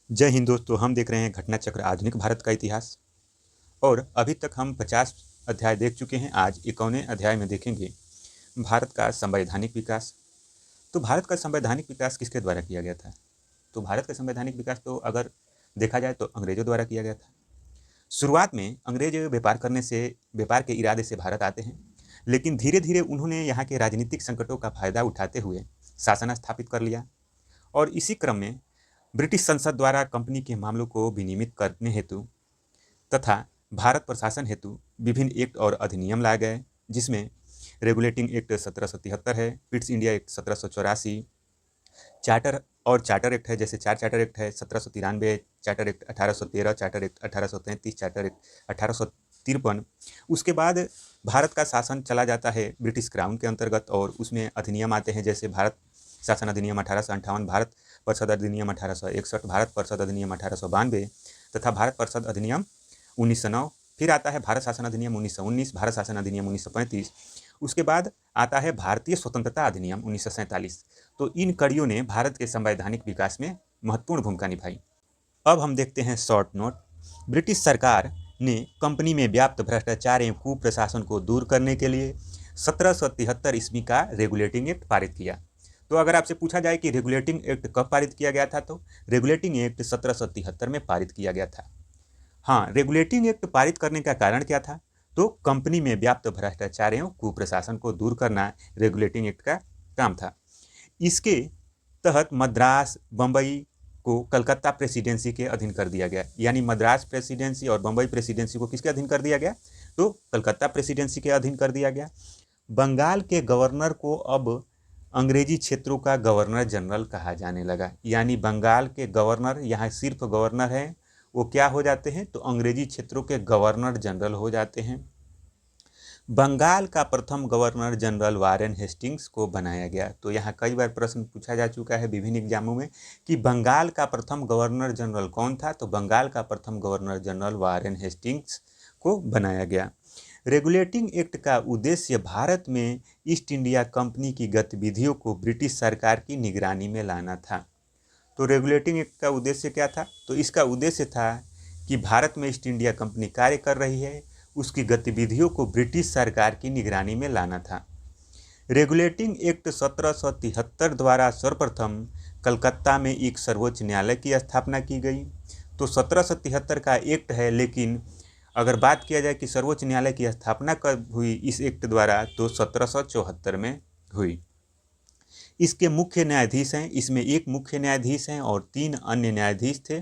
जय हिंद दोस्तों, हम देख रहे हैं घटना चक्र आधुनिक भारत का इतिहास। और अभी तक हम 50 अध्याय देख चुके हैं। आज 51वें अध्याय में देखेंगे भारत का संवैधानिक विकास। तो भारत का संवैधानिक विकास किसके द्वारा किया गया था? तो भारत का संवैधानिक विकास तो अगर देखा जाए तो अंग्रेजों द्वारा किया गया था। शुरुआत में अंग्रेज व्यापार के इरादे से भारत आते हैं, लेकिन धीरे धीरे उन्होंने यहाँ के राजनीतिक संकटों का फायदा उठाते हुए शासन स्थापित कर लिया। और इसी क्रम में ब्रिटिश संसद द्वारा कंपनी के मामलों को विनियमित करने हेतु तथा भारत प्रशासन हेतु विभिन्न एक्ट और अधिनियम लाए गए, जिसमें रेगुलेटिंग एक्ट 1773 है, Pitt's India act 1784, charter act है, जैसे चार्टर एक्ट है 1793, charter act 1813, charter act 1833, charter act 1853। उसके बाद भारत का शासन चला जाता है ब्रिटिश क्राउन के अंतर्गत, और उसमें अधिनियम आते हैं जैसे भारत शासन अधिनियम 1858, भारत परिषद अधिनियम 1861, भारत परिषद अधिनियम 1892 तथा भारत परिषद अधिनियम 1909। फिर आता है भारत शासन अधिनियम 1919, भारत शासन अधिनियम 1935। उसके बाद आता है भारतीय स्वतंत्रता अधिनियम 1947। तो इन कड़ियों ने भारत के संवैधानिक विकास में महत्वपूर्ण भूमिका निभाई। अब हम देखते हैं शॉर्ट नोट। ब्रिटिश सरकार ने कंपनी में व्याप्त भ्रष्टाचार एवं कुप्रशासन को दूर करने के लिए 1773 ईस्वी का रेगुलेटिंग एक्ट पारित किया। तो अगर आपसे पूछा जाए कि रेगुलेटिंग एक्ट कब पारित किया गया था, तो रेगुलेटिंग एक्ट 1773 में पारित किया गया था। हाँ, रेगुलेटिंग एक्ट पारित करने का कारण क्या था? तो कंपनी में व्याप्त भ्रष्टाचार एवं कुप्रशासन को दूर करना रेगुलेटिंग एक्ट का काम था। इसके तहत मद्रास, बम्बई को कलकत्ता प्रेसिडेंसी के अधीन कर दिया गया। यानी मद्रास प्रेसिडेंसी और बम्बई प्रेसिडेंसी को किसके अधीन कर दिया गया? तो कलकत्ता प्रेसिडेंसी के अधीन कर दिया गया। बंगाल के गवर्नर को अब अंग्रेजी क्षेत्रों का गवर्नर जनरल कहा जाने लगा। यानी बंगाल के गवर्नर यहाँ सिर्फ गवर्नर हैं, वो क्या हो जाते हैं? तो अंग्रेजी क्षेत्रों के गवर्नर जनरल हो जाते हैं। बंगाल का प्रथम गवर्नर जनरल वारेन हेस्टिंग्स को बनाया गया। तो यहाँ कई बार प्रश्न पूछा जा चुका है विभिन्न एग्जामों में कि बंगाल का प्रथम गवर्नर जनरल कौन था? तो बंगाल का प्रथम गवर्नर जनरल वारेन हेस्टिंग्स को बनाया गया। रेगुलेटिंग एक्ट का उद्देश्य भारत में ईस्ट इंडिया कंपनी की गतिविधियों को ब्रिटिश सरकार की निगरानी में लाना था। तो रेगुलेटिंग एक्ट का उद्देश्य क्या था? तो इसका उद्देश्य था कि भारत में ईस्ट इंडिया कंपनी कार्य कर रही है, उसकी गतिविधियों को ब्रिटिश सरकार की निगरानी में लाना था। रेगुलेटिंग एक्ट 1773 द्वारा सर्वप्रथम कलकत्ता में एक सर्वोच्च न्यायालय की स्थापना की गई। तो 1773 का एक्ट है, लेकिन अगर बात किया जाए कि सर्वोच्च न्यायालय की स्थापना कब हुई इस एक्ट द्वारा, तो 1774 में हुई। इसके मुख्य न्यायाधीश हैं, इसमें एक मुख्य न्यायाधीश हैं और 3 अन्य न्यायाधीश थे।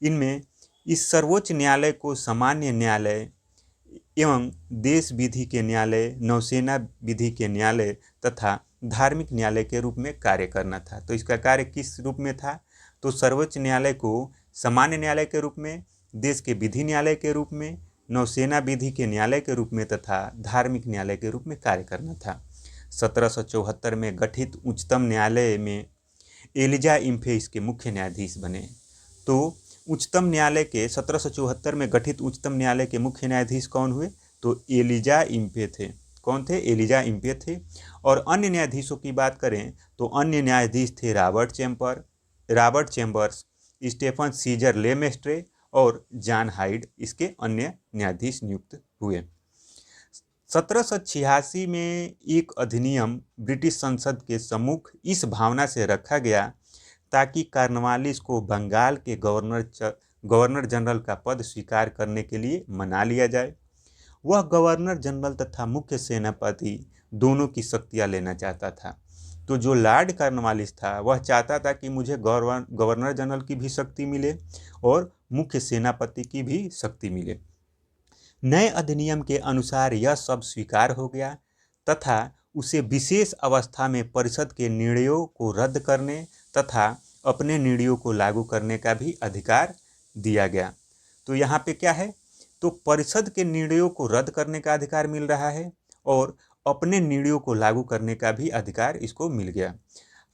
इनमें इस सर्वोच्च न्यायालय को सामान्य न्यायालय एवं देश विधि के न्यायालय, नौसेना विधि के न्यायालय तथा धार्मिक न्यायालय के रूप में कार्य करना था। तो इसका कार्य किस रूप में था? तो सर्वोच्च न्यायालय को सामान्य न्यायालय के रूप में, देश के विधि न्यायालय के रूप में, नौसेना विधि के न्यायालय के रूप में तथा धार्मिक न्यायालय के रूप में कार्य करना था। 1774 में गठित उच्चतम न्यायालय में एलिजा इम्फे इसके मुख्य न्यायाधीश बने। तो उच्चतम न्यायालय के 1774 में गठित उच्चतम न्यायालय के मुख्य न्यायाधीश कौन हुए? तो एलिजा इम्फे थे। कौन थे? एलिजा इम्फे थे। और अन्य न्यायाधीशों की बात करें तो अन्य न्यायाधीश थे रॉबर्ट चैम्बर्स, स्टेफन सीजर लेमेस्ट्रे और जॉन हाइड इसके अन्य न्यायाधीश नियुक्त हुए। 1786 में एक अधिनियम ब्रिटिश संसद के सम्मुख इस भावना से रखा गया ताकि कॉर्नवालिस को बंगाल के गवर्नर जनरल का पद स्वीकार करने के लिए मना लिया जाए। वह गवर्नर जनरल तथा मुख्य सेनापति दोनों की शक्तियां लेना चाहता था। तो जो लॉर्ड कॉर्नवालिस था वह चाहता था कि मुझे गवर्नर जनरल की भी शक्ति मिले और मुख्य सेनापति की भी शक्ति मिले। नए अधिनियम के अनुसार यह सब स्वीकार हो गया तथा उसे विशेष अवस्था में परिषद के निर्णयों को रद्द करने तथा अपने निर्णयों को लागू करने का भी अधिकार दिया गया। तो यहाँ पे क्या है? तो परिषद के निर्णयों को रद्द करने का अधिकार मिल रहा है और अपने निर्णयों को लागू करने का भी अधिकार इसको मिल गया।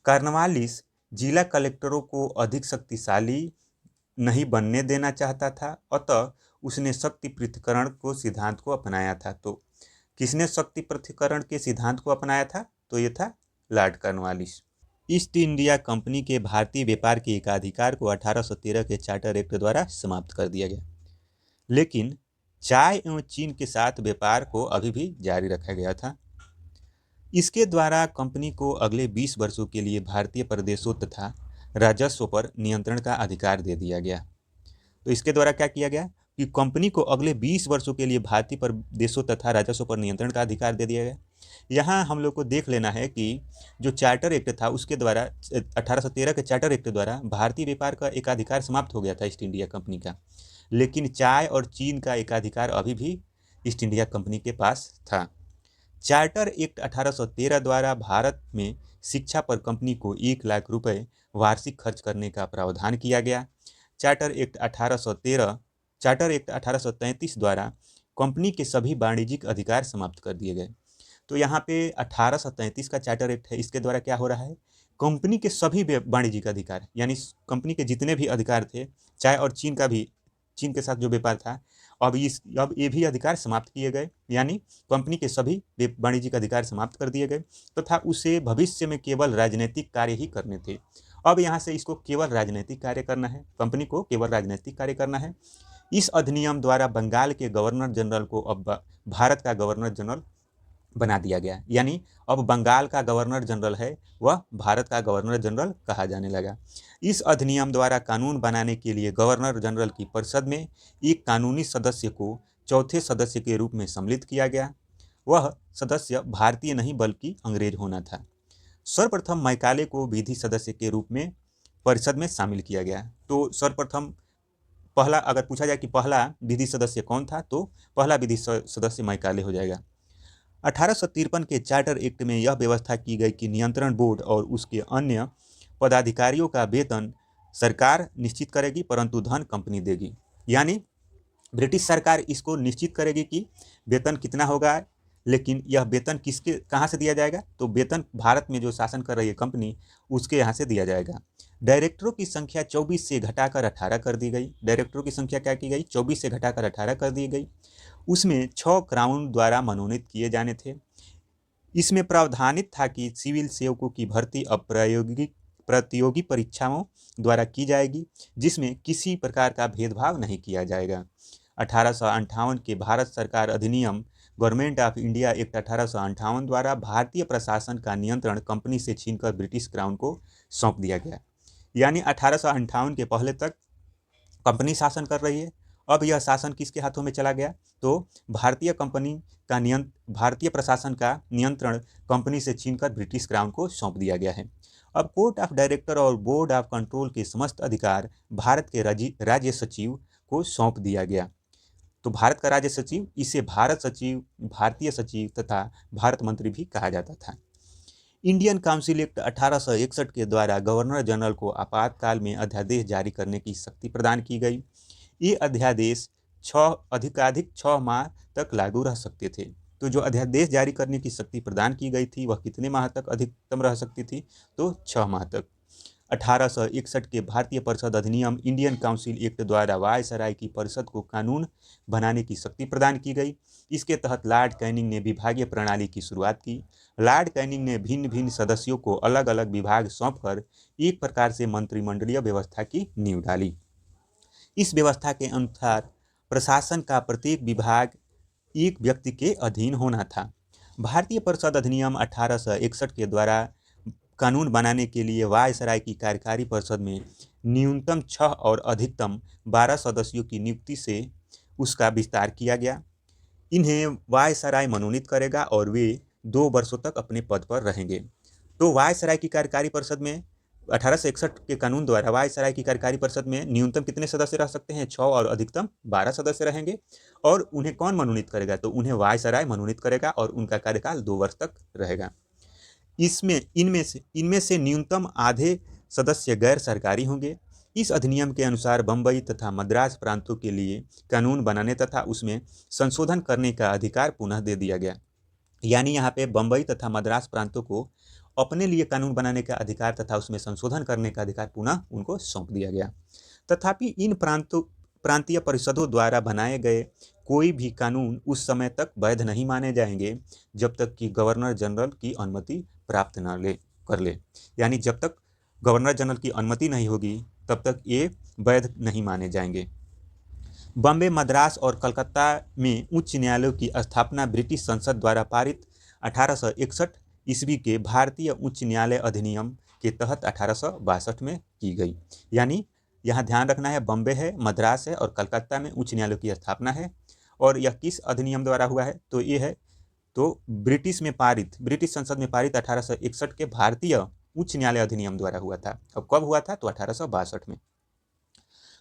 कॉर्नवालिस जिला कलेक्टरों को अधिक शक्तिशाली नहीं बनने देना चाहता था, अतः उसने शक्ति पृथक्करण को सिद्धांत को अपनाया था। तो किसने शक्ति पृथक्करण के सिद्धांत को अपनाया था? तो ये था Lord Cornwallis. East India company के भारतीय व्यापार के एकाधिकार को 1813 के चार्टर एक्ट द्वारा समाप्त कर दिया गया, लेकिन चाय एवं चीन के साथ व्यापार को अभी भी जारी रखा गया था। इसके द्वारा कंपनी को अगले 20 वर्षों के लिए भारतीय प्रदेशों तथा राजस्व पर नियंत्रण का अधिकार दे दिया गया। तो इसके द्वारा क्या किया गया कि कंपनी को अगले 20 वर्षों के लिए भारतीय प्रदेशों तथा राजस्व पर नियंत्रण का अधिकार दे दिया गया। यहाँ हम लोग को देख लेना है कि जो चार्टर एक्ट था उसके द्वारा 1813 के चार्टर एक्ट द्वारा भारतीय व्यापार का एकाधिकार समाप्त हो गया था ईस्ट इंडिया कंपनी का, लेकिन चाय और चीन का एकाधिकार अभी भी ईस्ट इंडिया कंपनी के पास था। चार्टर एक्ट 1813 द्वारा भारत में शिक्षा पर कंपनी को 1 लाख रुपए वार्षिक खर्च करने का प्रावधान किया गया। चार्टर एक्ट 1833 द्वारा कंपनी के सभी वाणिज्यिक अधिकार समाप्त कर दिए गए। तो यहाँ पे 1833 का चार्टर एक्ट है, इसके द्वारा क्या हो रहा है, कंपनी के सभी वाणिज्यिक अधिकार यानी कंपनी के जितने भी अधिकार थे, चाय और चीन का भी, चीन के साथ जो व्यापार था, अब ये भी अधिकार समाप्त किए गए, यानी कंपनी के सभी वाणिज्यिक अधिकार समाप्त कर दिए गए तथा उसे भविष्य में केवल राजनीतिक कार्य ही करने थे। अब यहाँ से इसको केवल राजनीतिक कार्य करना है, कंपनी को केवल राजनीतिक कार्य करना है। इस अधिनियम द्वारा बंगाल के गवर्नर जनरल को अब भारत का गवर्नर जनरल बना दिया गया, यानी अब बंगाल का गवर्नर जनरल है वह भारत का गवर्नर जनरल कहा जाने लगा। इस अधिनियम द्वारा कानून बनाने के लिए गवर्नर जनरल की परिषद में एक कानूनी सदस्य को चौथे सदस्य के रूप में सम्मिलित किया गया। वह सदस्य भारतीय नहीं बल्कि अंग्रेज होना था। सर्वप्रथम मैकाले को विधि सदस्य के रूप में परिषद में शामिल किया गया। तो सर्वप्रथम पहला अगर पूछा जाए कि पहला विधि सदस्य कौन था, तो पहला विधि सदस्य मैकाले हो जाएगा। 1853 के चार्टर एक्ट में यह व्यवस्था की गई कि नियंत्रण बोर्ड और उसके अन्य पदाधिकारियों का वेतन सरकार निश्चित करेगी परंतु धन कंपनी देगी, यानी ब्रिटिश सरकार इसको निश्चित करेगी कि वेतन कितना होगा, लेकिन यह वेतन किसके कहाँ से दिया जाएगा, तो वेतन भारत में जो शासन कर रही है कंपनी उसके यहाँ से दिया जाएगा। डायरेक्टरों की संख्या 24 से घटाकर 18 कर दी गई। डायरेक्टरों की संख्या क्या की गई, 24 से घटाकर 18 कर दी गई। उसमें 6 क्राउन द्वारा मनोनीत किए जाने थे। इसमें प्रावधानित था कि सिविल सेवकों की भर्ती अब प्रतियोगी परीक्षाओं द्वारा की जाएगी, जिसमें किसी प्रकार का भेदभाव नहीं किया जाएगा। 1858 के भारत सरकार अधिनियम गवर्नमेंट ऑफ इंडिया एक्ट 1858 द्वारा भारतीय प्रशासन का नियंत्रण कंपनी से छीनकर ब्रिटिश क्राउन को सौंप दिया गया, यानी 1858 के पहले तक कंपनी शासन कर रही है, अब यह शासन किसके हाथों में चला गया, तो भारतीय प्रशासन का नियंत्रण कंपनी से छीनकर ब्रिटिश क्राउन को सौंप दिया गया है। अब कोर्ट ऑफ डायरेक्टर और बोर्ड ऑफ कंट्रोल के समस्त अधिकार भारत के राज्य सचिव को सौंप दिया गया। तो भारत का राज्य सचिव, इसे भारत सचिव, भारतीय सचिव तथा भारत मंत्री भी कहा जाता था। इंडियन काउंसिल एक्ट 1861 के द्वारा गवर्नर जनरल को आपातकाल में अध्यादेश जारी करने की शक्ति प्रदान की गई। ये अध्यादेश अधिकाधिक 6 माह तक लागू रह सकते थे। तो जो अध्यादेश जारी करने की शक्ति प्रदान की गई थी वह कितने माह तक अधिकतम रह सकती थी, तो 6 माह तक। 1861 के भारतीय परिषद अधिनियम इंडियन काउंसिल एक्ट द्वारा वायसराय की परिषद को कानून बनाने की शक्ति प्रदान की गई। इसके तहत लॉर्ड कैनिंग ने विभागीय प्रणाली की शुरुआत की। लॉर्ड कैनिंग ने भिन्न भिन्न सदस्यों को अलग अलग विभाग सौंपकर एक प्रकार से मंत्रिमंडलीय व्यवस्था की नींव डाली। इस व्यवस्था के अनुसार प्रशासन का प्रत्येक विभाग एक व्यक्ति के अधीन होना था। भारतीय परिषद अधिनियम 1861 के द्वारा कानून बनाने के लिए वायसराय की कार्यकारी परिषद में न्यूनतम 6 और अधिकतम 12 सदस्यों की नियुक्ति से उसका विस्तार किया गया। इन्हें वायसराय मनोनीत करेगा और वे 2 वर्षों तक अपने पद पर रहेंगे। तो वायसराय की कार्यकारी परिषद में 1861 के कानून द्वारा वायसराय की कार्यकारी परिषद में न्यूनतम कितने सदस्य रह सकते हैं, 6 और अधिकतम 12 सदस्य रहेंगे। और उन्हें कौन मनोनीत करेगा, तो उन्हें वायसराय मनोनीत करेगा और उनका कार्यकाल 2 वर्ष तक रहेगा। इनमें से न्यूनतम आधे सदस्य गैर सरकारी होंगे। इस अधिनियम के अनुसार बम्बई तथा मद्रास प्रांतों के लिए कानून बनाने तथा उसमें संशोधन करने का अधिकार पुनः दे दिया गया, यानी यहाँ पे बम्बई तथा मद्रास प्रांतों को अपने लिए कानून बनाने का अधिकार तथा उसमें संशोधन करने का अधिकार पुनः उनको सौंप दिया गया। तथापि इन प्रांतीय परिषदों द्वारा बनाए गए कोई भी कानून उस समय तक वैध नहीं माने जाएंगे जब तक कि गवर्नर जनरल की अनुमति प्राप्त न ले। कर ले, यानी जब तक गवर्नर जनरल की अनुमति नहीं होगी तब तक ये वैध नहीं माने जाएंगे। बॉम्बे, मद्रास और कलकत्ता में उच्च न्यायालयों की स्थापना ब्रिटिश संसद द्वारा पारित 1861 ईस्वी के भारतीय उच्च न्यायालय अधिनियम के तहत 1862 में की गई। यानी यहाँ ध्यान रखना है, बॉम्बे है, मद्रास है और कलकत्ता में उच्च न्यायालयों की स्थापना है। और यह किस अधिनियम द्वारा हुआ है? तो ये है तो ब्रिटिश संसद में पारित 1861 के भारतीय उच्च न्यायालय अधिनियम द्वारा हुआ था। अब कब हुआ था? तो 1862 में।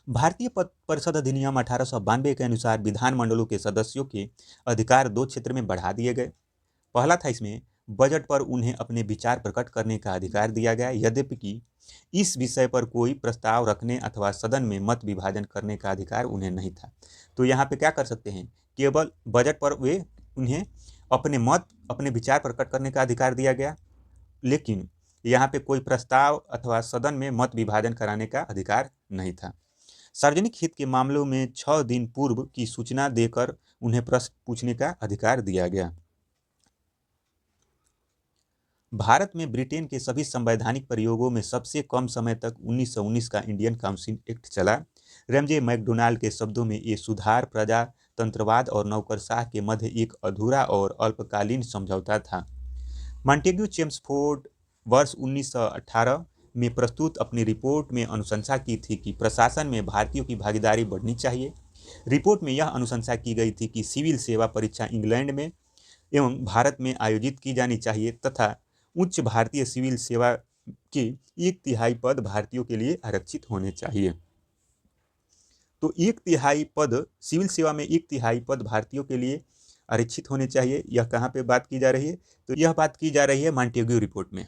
भारतीय परिषद अधिनियम 1892 के अनुसार विधानमंडलों के सदस्यों के अधिकार 2 क्षेत्र में बढ़ा दिए गए। पहला था, इसमें बजट पर उन्हें अपने विचार प्रकट करने का अधिकार दिया गया, यद्यपि कि इस विषय पर कोई प्रस्ताव रखने अथवा सदन में मत विभाजन करने का अधिकार उन्हें नहीं था। तो यहाँ पे क्या कर सकते हैं? केवल बजट पर उन्हें अपने विचार प्रकट करने का अधिकार दिया गया, लेकिन यहाँ पे कोई प्रस्ताव अथवा सदन में मत विभाजन कराने का अधिकार नहीं था। सार्वजनिक हित के मामलों में 6 दिन पूर्व की सूचना देकर उन्हें प्रश्न पूछने का अधिकार दिया गया। भारत में ब्रिटेन के सभी संवैधानिक प्रयोगों में सबसे कम समय तक 1919 का इंडियन काउंसिल एक्ट चला। रैमजे मैकडोनाल्ड के शब्दों में ये सुधार प्रजातंत्रवाद और नौकरशाह के मध्य एक अधूरा और अल्पकालीन समझौता था। मॉन्टेग्यू चेम्सफोर्ड वर्ष 1918 में प्रस्तुत अपनी रिपोर्ट में अनुशंसा की थी कि प्रशासन में भारतीयों की भागीदारी बढ़नी चाहिए। रिपोर्ट में यह अनुशंसा की गई थी कि सिविल सेवा परीक्षा इंग्लैंड में एवं भारत में आयोजित की जानी चाहिए तथा उच्च भारतीय सिविल सेवा के 1/3 पद भारतीयों के लिए आरक्षित होने चाहिए। तो 1/3 पद सिविल सेवा में 1/3 पद भारतीयों के लिए आरक्षित होने चाहिए। यह कहाँ पे बात की जा रही है? तो यह बात की जा रही है मॉन्टेग्यू रिपोर्ट में।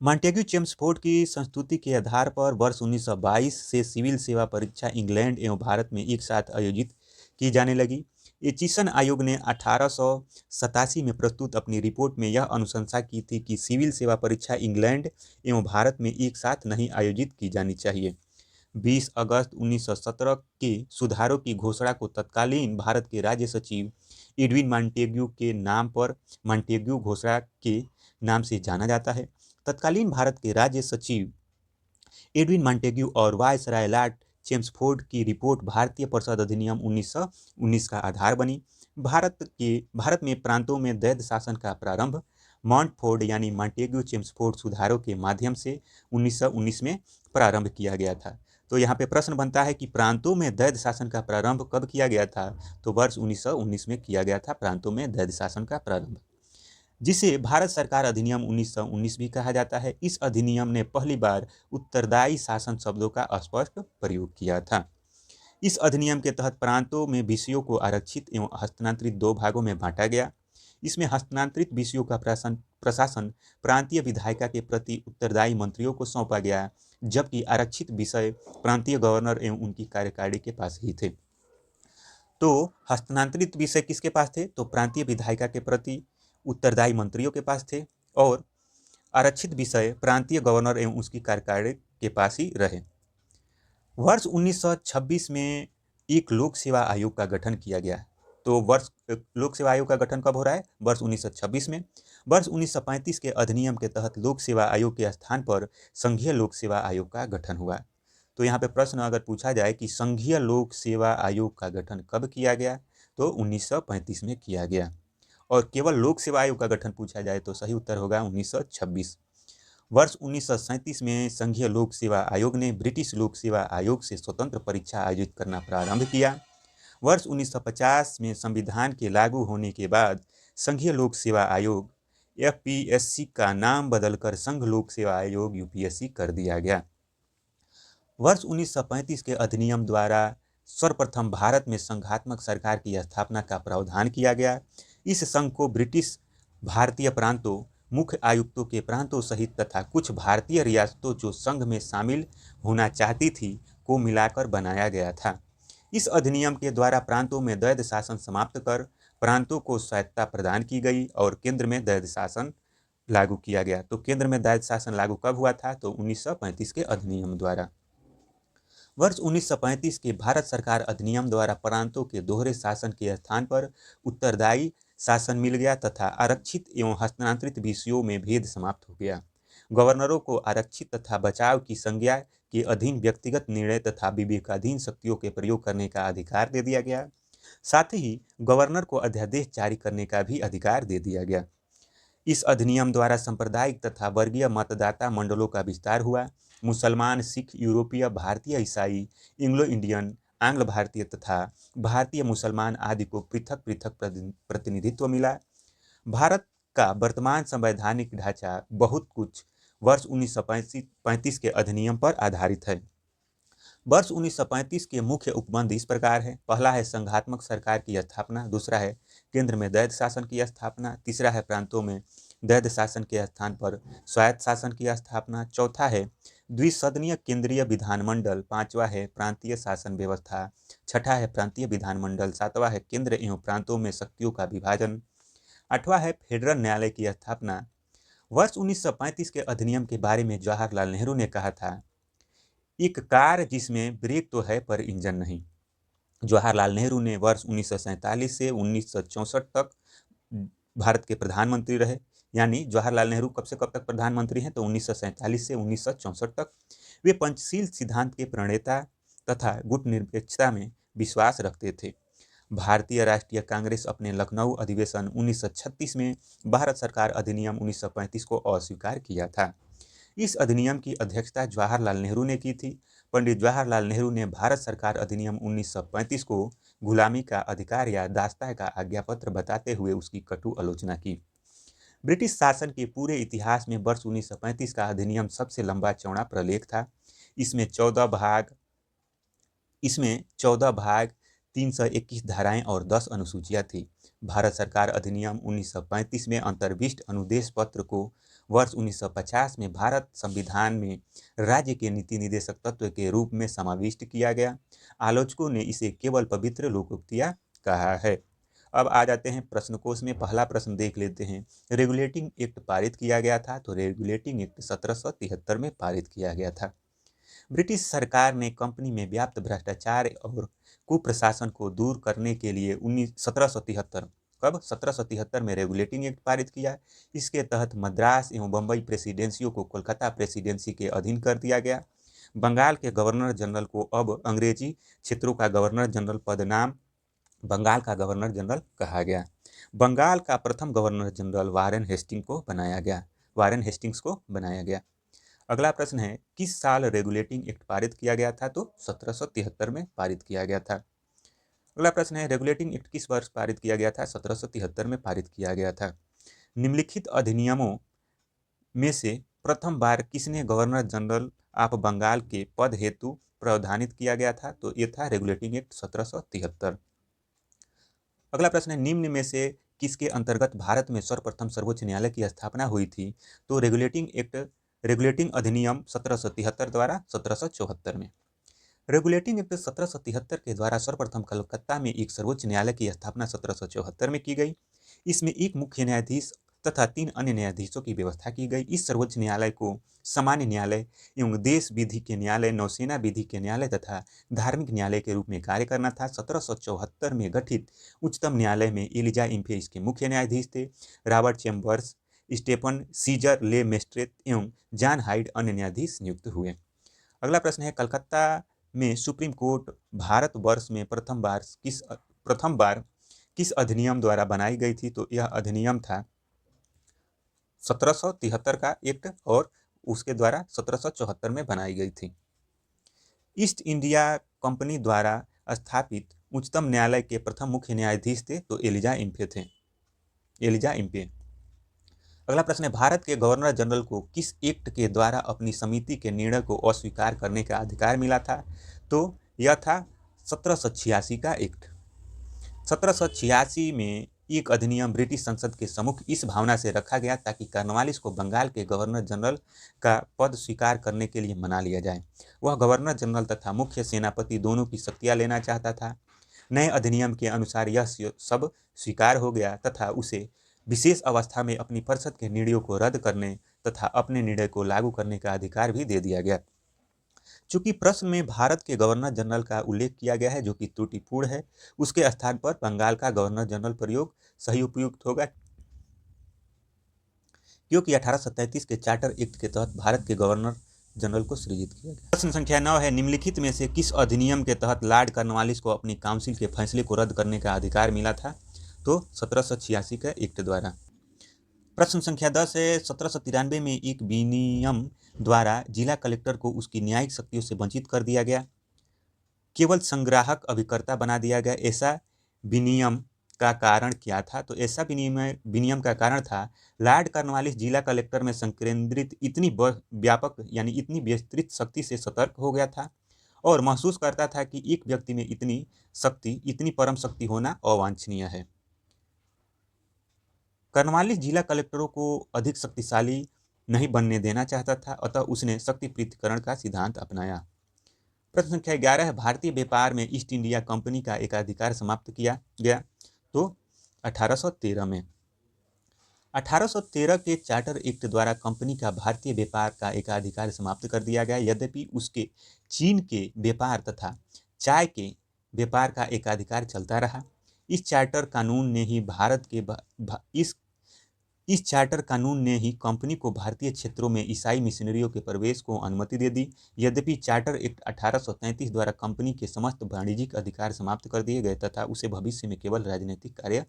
मॉन्टेग्यू चेम्सफोर्ड की संस्तुति के आधार पर वर्ष 1922 से सिविल सेवा परीक्षा इंग्लैंड एवं भारत में एक साथ आयोजित की जाने लगी। एचिसन आयोग ने 1887 में प्रस्तुत अपनी रिपोर्ट में यह अनुशंसा की थी कि सिविल सेवा परीक्षा इंग्लैंड एवं भारत में एक साथ नहीं आयोजित की जानी चाहिए। 20 अगस्त 1917 के सुधारों की घोषणा को तत्कालीन भारत के राज्य सचिव एडविन मॉन्टेग्यू के नाम पर मॉन्टेग्यू घोषणा के नाम से जाना जाता है। तत्कालीन भारत के राज्य सचिव एडविन मॉन्टेग्यू और वायसराय लॉर्ड चेम्सफोर्ड की रिपोर्ट भारतीय परिषद अधिनियम 1919 का आधार बनी। भारत में प्रांतों में दैध शासन का प्रारंभ मॉन्टफोर्ड यानी मॉन्टेग्यू चेम्सफोर्ड सुधारों के माध्यम से 1919 में प्रारंभ किया गया था। तो यहाँ पे प्रश्न बनता है कि प्रांतों में दैध शासन का प्रारंभ कब किया गया था? तो वर्ष 1919 में किया गया था प्रांतों में दैध शासन का प्रारंभ, जिसे भारत सरकार अधिनियम 1919 भी कहा जाता है। इस अधिनियम ने पहली बार उत्तरदायी शासन शब्दों का स्पष्ट प्रयोग किया था। इस अधिनियम के तहत प्रांतों में विषयों को आरक्षित एवं हस्तांतरित 2 भागों में बांटा गया। इसमें हस्तांतरित विषयों का प्रशासन प्रांतीय विधायिका के प्रति उत्तरदायी मंत्रियों को सौंपा गया, जबकि आरक्षित विषय प्रांतीय गवर्नर एवं उनकी कार्यकारिणी के पास ही थे। तो हस्तांतरित विषय किसके पास थे? तो प्रांतीय विधायिका के प्रति उत्तरदायी मंत्रियों के पास थे, और आरक्षित विषय प्रांतीय गवर्नर एवं उसकी कार्यकारिणी के पास ही रहे। वर्ष 1926 में एक लोक सेवा आयोग का गठन किया गया। तो लोक सेवा आयोग का गठन कब हो रहा है? वर्ष 1926 में। वर्ष 1935 के अधिनियम के तहत लोक सेवा आयोग के स्थान पर संघीय लोक सेवा आयोग का गठन हुआ। तो यहाँ पे प्रश्न अगर पूछा जाए कि संघीय लोक सेवा आयोग का गठन कब किया गया, तो 1935 में किया गया। और केवल लोक सेवा आयोग का गठन पूछा जाए तो सही उत्तर होगा 1926। वर्ष 1937 में संघीय लोक सेवा आयोग ने ब्रिटिश लोक सेवा आयोग से स्वतंत्र परीक्षा आयोजित करना प्रारंभ किया। वर्ष 1950 में संविधान के लागू होने के बाद संघीय लोक सेवा आयोग FPSC का नाम बदलकर संघ लोक सेवा आयोग UPSC कर दिया गया। वर्ष 1935 के अधिनियम द्वारा सर्वप्रथम भारत में संघात्मक सरकार की स्थापना का प्रावधान किया गया। इस संघ को ब्रिटिश भारतीय प्रांतों, मुख्य आयुक्तों के प्रांतों सहित तथा कुछ भारतीय रियासतों जो संघ में शामिल होना चाहती थी को मिलाकर बनाया गया था। इस अधिनियम के द्वारा प्रांतों में दैध शासन समाप्त कर प्रांतों को स्वायत्तता प्रदान की गई और केंद्र में दैध शासन लागू किया गया। तो केंद्र में दैध शासन लागू कब हुआ था? तो 1935 के अधिनियम द्वारा। वर्ष 1935 के भारत सरकार अधिनियम द्वारा प्रांतों के दोहरे शासन के स्थान पर उत्तरदायी शासन मिल गया तथा आरक्षित एवं हस्तांतरित विषयों में भेद समाप्त हो गया। गवर्नरों को आरक्षित तथा बचाव की संज्ञा के अधीन व्यक्तिगत निर्णय तथा विवेकाधीन शक्तियों के प्रयोग करने का अधिकार दे दिया गया। साथ ही गवर्नर को अध्यादेश जारी करने का भी अधिकार दे दिया गया। इस अधिनियम द्वारा सांप्रदायिक तथा वर्गीय मतदाता मंडलों का विस्तार हुआ। मुसलमान, सिख, यूरोपीय, भारतीय ईसाई, एंग्लो इंडियन, आंग्ल भारतीय तथा भारतीय मुसलमान आदि को पृथक पृथक प्रतिनिधित्व मिला। भारत का वर्तमान संवैधानिक ढांचा बहुत कुछ वर्ष 1935 के अधिनियम पर आधारित है। वर्ष 1935 के मुख्य उपबंध इस प्रकार है। पहला है संघात्मक सरकार की स्थापना, दूसरा है केंद्र में द्वैध शासन की स्थापना, तीसरा है प्रांतों में द्वैध शासन के स्थान पर स्वायत्त शासन की स्थापना, चौथा है द्विसदनीय केंद्रीय विधानमंडल, पांचवा है प्रांतीय शासन व्यवस्था, छठा है प्रांतीय विधानमंडल, सातवां है केंद्र एवं प्रांतों में शक्तियों का विभाजन, आठवां है फेडरल न्यायालय की स्थापना। वर्ष 1935 के अधिनियम के बारे में जवाहरलाल नेहरू ने कहा था, एक कार जिसमें ब्रेक तो है पर इंजन नहीं। जवाहरलाल नेहरू ने वर्ष 1947 से 1964 तक भारत के प्रधानमंत्री रहे। यानी जवाहरलाल नेहरू कब से कब तक प्रधानमंत्री हैं, तो 1947 से 1964 तक। वे पंचशील सिद्धांत के प्रणेता तथा गुटनिरपेक्षता में विश्वास रखते थे। भारतीय राष्ट्रीय कांग्रेस अपने लखनऊ अधिवेशन 1936 में भारत सरकार अधिनियम 1935 को अस्वीकार किया था। इस अधिनियम की अध्यक्षता जवाहरलाल नेहरू ने की थी। पंडित जवाहरलाल नेहरू ने भारत सरकार अधिनियम 1935 को गुलामी का अधिकार या दास्ता का आज्ञापत्र बताते हुए उसकी कटु आलोचना की। ब्रिटिश शासन के पूरे इतिहास में वर्ष 1935 का अधिनियम सबसे लंबा चौड़ा प्रलेख था। इसमें 14 भाग 321 धाराएं और 10 अनुसूचियां थी। भारत सरकार अधिनियम 1935 में अंतर्विष्ट अनुदेश पत्र को वर्ष 1950 में भारत संविधान में राज्य के नीति निर्देशक तत्व के रूप में समाविष्ट किया गया। आलोचकों ने इसे केवल पवित्र लोकोक्तियां कहा है। अब आ जाते हैं प्रश्नकोश में। पहला प्रश्न देख लेते हैं। रेगुलेटिंग एक्ट पारित किया गया था, तो रेगुलेटिंग एक्ट 1773 में पारित किया गया था। ब्रिटिश सरकार ने कंपनी में व्याप्त भ्रष्टाचार और कुप्रशासन को दूर करने के लिए 1773 में रेगुलेटिंग एक्ट पारित किया। इसके तहत मद्रास एवं बम्बई प्रेसिडेंसियों को कोलकाता प्रेसिडेंसी के अधीन कर दिया गया। बंगाल के गवर्नर जनरल को अब अंग्रेजी क्षेत्रों का गवर्नर जनरल पदनाम बंगाल का गवर्नर जनरल कहा गया। बंगाल का प्रथम गवर्नर जनरल वारेन हेस्टिंग्स को बनाया गया। अगला प्रश्न है, किस साल रेगुलेटिंग एक्ट पारित किया गया था, तो 1773 में पारित किया गया था। अगला प्रश्न है, रेगुलेटिंग एक्ट किस वर्ष पारित किया गया था, 1773 में पारित किया गया था। निम्नलिखित अधिनियमों में से प्रथम बार किसने गवर्नर जनरल ऑफ बंगाल के पद हेतु प्रावधानित किया गया था, तो ये था रेगुलेटिंग एक्ट 1773। अगला प्रश्न है, निम्न में से किसके अंतर्गत भारत में सर्वप्रथम सर्वोच्च न्यायालय की स्थापना हुई थी, तो रेगुलेटिंग अधिनियम 1773 द्वारा 1774 में। रेगुलेटिंग एक्ट 1773 के द्वारा सर्वप्रथम कलकत्ता में एक सर्वोच्च न्यायालय की स्थापना 1774 में की गई। इसमें एक मुख्य न्यायाधीश तथा 3 अन्य न्यायाधीशों की व्यवस्था की गई। इस सर्वोच्च न्यायालय को सामान्य न्यायालय एवं देश विधि के न्यायालय, नौसेना विधि के न्यायालय तथा धार्मिक न्यायालय के रूप में कार्य करना था। 1774 में गठित उच्चतम न्यायालय में एलिजा इम्फे इसके मुख्य न्यायाधीश थे। रॉबर्ट चेम्बर्स, स्टेफन सीजर ले मेस्ट्रेट एवं जॉन हाइड अन्य न्यायाधीश नियुक्त हुए। अगला प्रश्न है, कलकत्ता में सुप्रीम कोर्ट भारतवर्ष में प्रथम बार किस अधिनियम द्वारा बनाई गई थी, तो यह अधिनियम था 1773 का एक्ट और उसके द्वारा 1774 में बनाई गई थी। ईस्ट इंडिया कंपनी द्वारा स्थापित उच्चतम न्यायालय के प्रथम मुख्य न्यायाधीश थे, तो एलिजा इम्फे। अगला प्रश्न है, भारत के गवर्नर जनरल को किस एक्ट के द्वारा अपनी समिति के निर्णय को अस्वीकार करने का अधिकार मिला था, तो यह था 1786 का एक्ट। 1786 में एक अधिनियम ब्रिटिश संसद के सम्मुख इस भावना से रखा गया ताकि कॉर्नवालिस को बंगाल के गवर्नर जनरल का पद स्वीकार करने के लिए मना लिया जाए। वह गवर्नर जनरल तथा मुख्य सेनापति दोनों की शक्तियां लेना चाहता था। नए अधिनियम के अनुसार यह सब स्वीकार हो गया तथा उसे विशेष अवस्था में अपनी परिषद के निर्णयों को रद्द करने तथा अपने निर्णय को लागू करने का अधिकार भी दे दिया गया। चूंकि प्रश्न में भारत के गवर्नर जनरल का उल्लेख किया गया है जो कि त्रुटिपूर्ण है, उसके स्थान पर बंगाल का गवर्नर जनरल प्रयोग सही उपयुक्त होगा, क्योंकि 1833 के चार्टर एक्ट के तहत भारत के गवर्नर जनरल को सृजित किया गया। प्रश्न संख्या 9 है, निम्नलिखित में से किस अधिनियम के तहत लॉर्ड कॉर्नवालिस को अपनी काउंसिल के फैसले को रद्द करने का अधिकार मिला था? तो 1786 के एक्ट द्वारा। प्रश्न संख्या 10 है, 1793 में एक विनियम द्वारा जिला कलेक्टर को उसकी न्यायिक शक्तियों से वंचित कर दिया गया, केवल संग्राहक अभिकर्ता बना दिया गया। ऐसा विनियम का कारण क्या था? तो ऐसा विनियम का कारण था, लॉर्ड कॉर्नवालिस जिला कलेक्टर में संकेंद्रित इतनी व्यापक यानी इतनी विस्तृत शक्ति से सतर्क हो गया था और महसूस करता था कि एक व्यक्ति में इतनी शक्ति, इतनी परम शक्ति होना अवांछनीय है। कॉर्नवालिस जिला कलेक्टरों को अधिक शक्तिशाली नहीं बनने देना चाहता था, अतः उसने शक्ति पृथक्करण का सिद्धांत अपनाया। प्रश्न संख्या 11 है, भारतीय व्यापार में ईस्ट इंडिया कंपनी का एकाधिकार समाप्त किया गया? तो 1813 में। 1813 के चार्टर एक्ट द्वारा कंपनी का भारतीय व्यापार का एकाधिकार समाप्त कर दिया गया, यद्यपि उसके चीन के व्यापार तथा चाय के व्यापार का एकाधिकार चलता रहा। इस चार्टर कानून ने ही कंपनी को भारतीय क्षेत्रों में ईसाई मिशनरियों के प्रवेश को अनुमति दे दी। यद्यपि चार्टर एक्ट 1833 द्वारा कंपनी के समस्त वाणिज्यिक अधिकार समाप्त कर दिए गए तथा उसे भविष्य में केवल राजनीतिक कार्य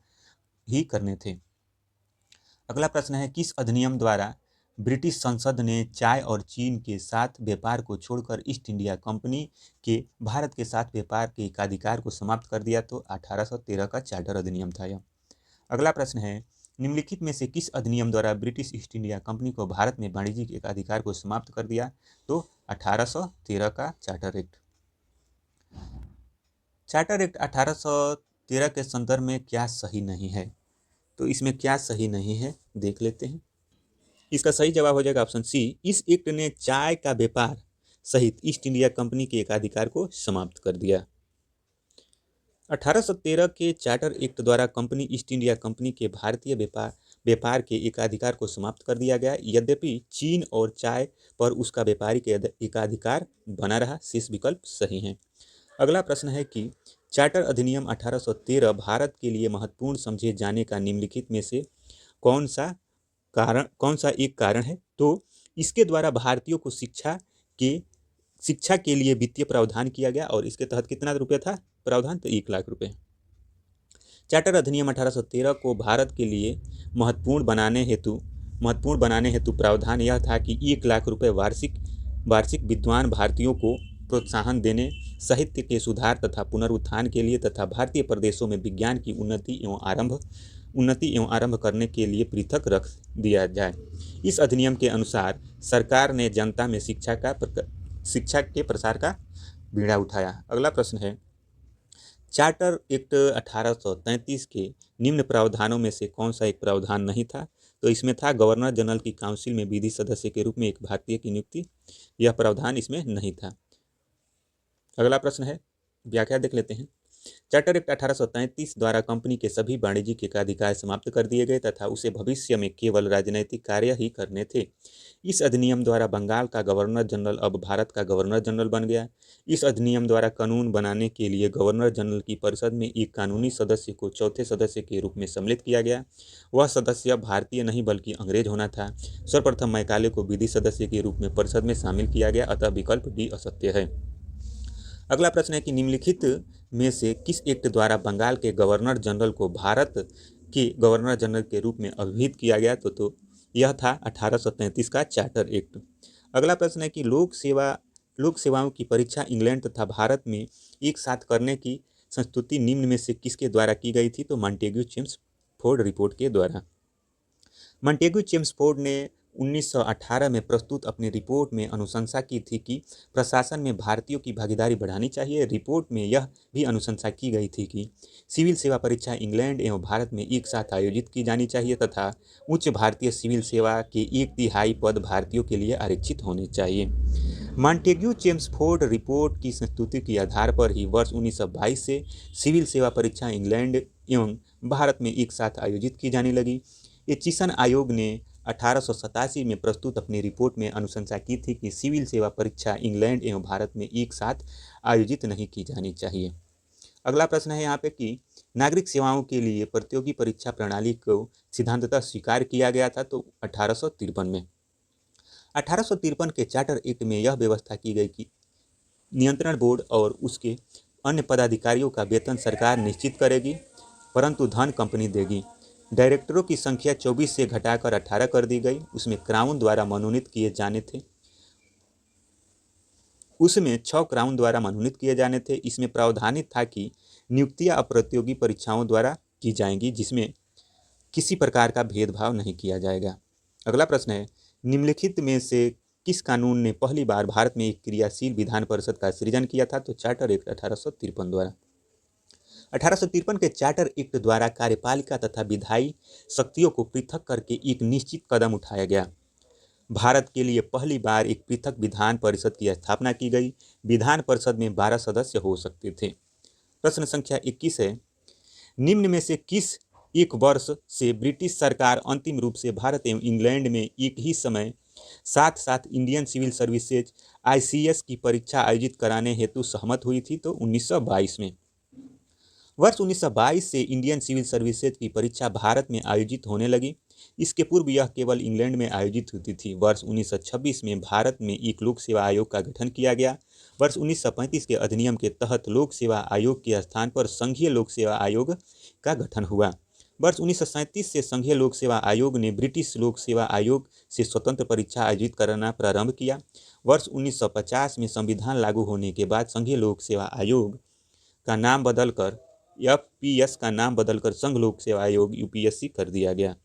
ही करने थे। अगला प्रश्न है, किस अधिनियम द्वारा ब्रिटिश संसद ने चाय और चीन के साथ व्यापार को छोड़कर ईस्ट इंडिया कंपनी के भारत के साथ व्यापार के एकाधिकार को समाप्त कर दिया? तो 1813 का चार्टर अधिनियम था यह। अगला प्रश्न है, निम्नलिखित में से किस अधिनियम द्वारा ब्रिटिश ईस्ट इंडिया कंपनी को भारत में वाणिज्यिक एकाधिकार को समाप्त कर दिया? तो 1813 का चार्टर एक्ट। चार्टर एक्ट 1813 के संदर्भ में क्या सही नहीं है? तो इसमें क्या सही नहीं है देख लेते हैं। इसका सही जवाब हो जाएगा ऑप्शन सी, इस एक्ट ने चाय का व्यापार सहित ईस्ट इंडिया कंपनी के एकाधिकार को समाप्त कर दिया। 1813 के चार्टर एक्ट द्वारा कंपनी ईस्ट इंडिया कंपनी के भारतीय व्यापार के एकाधिकार को समाप्त कर दिया गया, यद्यपि चीन और चाय पर उसका व्यापारिक एकाधिकार बना रहा। शेष विकल्प सही हैं। अगला प्रश्न है कि चार्टर अधिनियम 1813 भारत के लिए महत्वपूर्ण समझे जाने का निम्नलिखित में से कौन सा एक कारण है? तो इसके द्वारा भारतीयों को शिक्षा के लिए वित्तीय प्रावधान किया गया और इसके तहत कितना रुपया था प्रावधान? तो 1 लाख रुपए। चार्टर अधिनियम 1813 को भारत के लिए महत्वपूर्ण बनाने हेतु प्रावधान यह था कि 1 लाख रुपए वार्षिक विद्वान भारतीयों को प्रोत्साहन देने, साहित्य के सुधार तथा पुनरुत्थान के लिए तथा भारतीय प्रदेशों में विज्ञान की उन्नति एवं आरंभ करने के लिए पृथक रख दिया जाए। इस अधिनियम के अनुसार सरकार ने जनता में शिक्षा के प्रसार का बीड़ा उठाया। अगला प्रश्न है, चार्टर एक्ट 1833 के निम्न प्रावधानों में से कौन सा एक प्रावधान नहीं था? तो इसमें था गवर्नर जनरल की काउंसिल में विधि सदस्य के रूप में एक भारतीय की नियुक्ति। यह प्रावधान इसमें नहीं था। अगला प्रश्न है, व्याख्या देख लेते हैं। चार्टर एक्ट 1833 द्वारा कंपनी के सभी वाणिज्यिक एकाधिकार समाप्त कर दिए गए तथा उसे भविष्य में केवल राजनीतिक कार्य ही करने थे। इस अधिनियम द्वारा बंगाल का गवर्नर जनरल अब भारत का गवर्नर जनरल बन गया। इस अधिनियम द्वारा कानून बनाने के लिए गवर्नर जनरल की परिषद में एक कानूनी सदस्य को चौथे सदस्य के रूप में सम्मिलित किया गया। वह सदस्य भारतीय नहीं बल्कि अंग्रेज होना था। सर्वप्रथम मैकाले को विधि सदस्य के रूप में परिषद में शामिल किया गया, अतः विकल्प डी असत्य है। अगला प्रश्न है कि निम्नलिखित में से किस एक्ट द्वारा बंगाल के गवर्नर जनरल को भारत के गवर्नर जनरल के रूप में अभिहित किया गया? तो यह था 1833 का चार्टर एक्ट। अगला प्रश्न है कि लोक सेवाओं की परीक्षा इंग्लैंड तथा भारत में एक साथ करने की संस्तुति निम्न में से किसके द्वारा की गई थी? तो मॉन्टेग्यू चेम्सफोर्ड रिपोर्ट के द्वारा। मॉन्टेग्यू चेम्सफोर्ड ने 1918 में प्रस्तुत अपनी रिपोर्ट में अनुशंसा की थी कि प्रशासन में भारतीयों की भागीदारी बढ़ानी चाहिए। रिपोर्ट में यह भी अनुशंसा की गई थी कि सिविल सेवा परीक्षा इंग्लैंड एवं भारत में एक साथ आयोजित की जानी चाहिए तथा उच्च भारतीय सिविल सेवा के 1/3 पद भारतीयों के लिए आरक्षित होने चाहिए। मॉन्टेग्यू चेम्सफोर्ड रिपोर्ट की संस्तुति के आधार पर ही वर्ष 1922 से सिविल सेवा परीक्षा इंग्लैंड एवं भारत में एक साथ आयोजित की जाने लगी। एचिसन आयोग ने 1887 में प्रस्तुत अपनी रिपोर्ट में अनुशंसा की थी कि सिविल सेवा परीक्षा इंग्लैंड एवं भारत में एक साथ आयोजित नहीं की जानी चाहिए। अगला प्रश्न है यहाँ पे कि नागरिक सेवाओं के लिए प्रतियोगी परीक्षा प्रणाली को सिद्धांततः स्वीकार किया गया था तो 1853 में। 1853 के चार्टर एक्ट में यह व्यवस्था की गई कि नियंत्रण बोर्ड और उसके अन्य पदाधिकारियों का वेतन सरकार निश्चित करेगी, परंतु धन कंपनी देगी। डायरेक्टरों की संख्या 24 से घटाकर 18 कर दी गई। उसमें क्राउन द्वारा मनोनीत किए जाने थे। उसमें 6 क्राउन द्वारा मनोनीत किए जाने थे। इसमें प्रावधानित था कि नियुक्तियां अप्रतियोगी परीक्षाओं द्वारा की जाएंगी, जिसमें किसी प्रकार का भेदभाव नहीं किया जाएगा। अगला प्रश्न है, निम्नलिखित में से किस कानून ने पहली बार भारत में एक क्रियाशील विधान परिषद का सृजन किया था तो चार्टर एक्ट 1853 द्वारा। 1853 के चार्टर एक्ट द्वारा कार्यपालिका तथा विधायी शक्तियों को पृथक करके एक निश्चित कदम उठाया गया। भारत के लिए पहली बार एक पृथक विधान परिषद की स्थापना की गई। विधान परिषद में 12 सदस्य हो सकते थे। प्रश्न संख्या 21 है, निम्न में से किस एक वर्ष से ब्रिटिश सरकार अंतिम रूप से भारत एवं इंग्लैंड में एक ही समय साथ साथ इंडियन सिविल सर्विसेज ICS की परीक्षा आयोजित कराने हेतु सहमत हुई थी तो 1922 में। वर्ष 1922 से इंडियन सिविल सर्विसेज की परीक्षा भारत में आयोजित होने लगी। इसके पूर्व यह केवल इंग्लैंड में आयोजित होती थी। वर्ष 1926 में भारत में एक लोक सेवा आयोग का गठन किया गया। वर्ष 1935 के अधिनियम के तहत लोक सेवा आयोग के स्थान पर संघीय लोक सेवा आयोग का गठन हुआ। वर्ष 1937 से संघीय लोक सेवा आयोग ने ब्रिटिश लोक सेवा आयोग से स्वतंत्र परीक्षा आयोजित करना प्रारंभ किया। वर्ष 1950 में संविधान लागू होने के बाद संघीय लोक सेवा आयोग का नाम बदलकर FPS का नाम बदलकर संघ लोक सेवा आयोग UPSC कर दिया गया।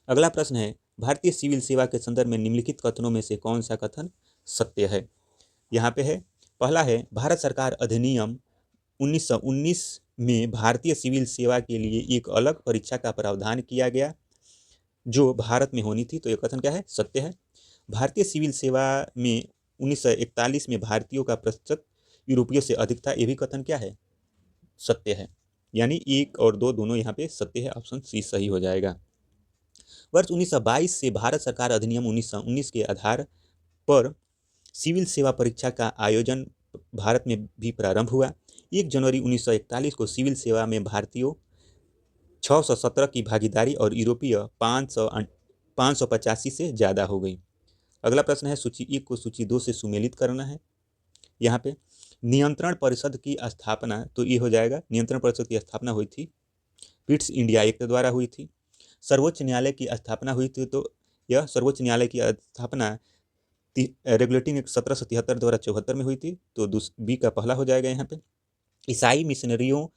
अगला प्रश्न है, भारतीय सिविल सेवा के संदर्भ में निम्नलिखित कथनों में से कौन सा कथन सत्य है। यहाँ पे है, पहला है, भारत सरकार अधिनियम 1919 में भारतीय सिविल सेवा के लिए एक अलग परीक्षा का प्रावधान किया गया जो भारत में होनी थी, तो यह कथन क्या है, सत्य है। भारतीय सिविल सेवा में 1941 में भारतीयों का प्रतिशत यूरोपियों से अधिक था, यह भी कथन क्या है, सत्य है। यानी 1 और 2 दोनों यहाँ पे सत्य है, ऑप्शन सी सही हो जाएगा। वर्ष 1922 से भारत सरकार अधिनियम 1919 के आधार पर सिविल सेवा परीक्षा का आयोजन भारत में भी प्रारंभ हुआ। 1 जनवरी 1941 को सिविल सेवा में भारतीयों 617 की भागीदारी और यूरोपीय 585 से ज़्यादा हो गई। अगला प्रश्न है, सूची 1 को सूची 2 से सुमेलित करना है। यहाँ पे नियंत्रण परिषद की स्थापना, तो ये हो जाएगा, नियंत्रण परिषद की स्थापना हुई थी पिट्स इंडिया एक्ट द्वारा हुई थी। सर्वोच्च न्यायालय की स्थापना हुई थी, तो यह सर्वोच्च न्यायालय की स्थापना रेगुलेटिंग एक्ट 1773 द्वारा 74 में हुई थी, तो बी का पहला हो जाएगा। यहाँ पे ईसाई मिशनरियों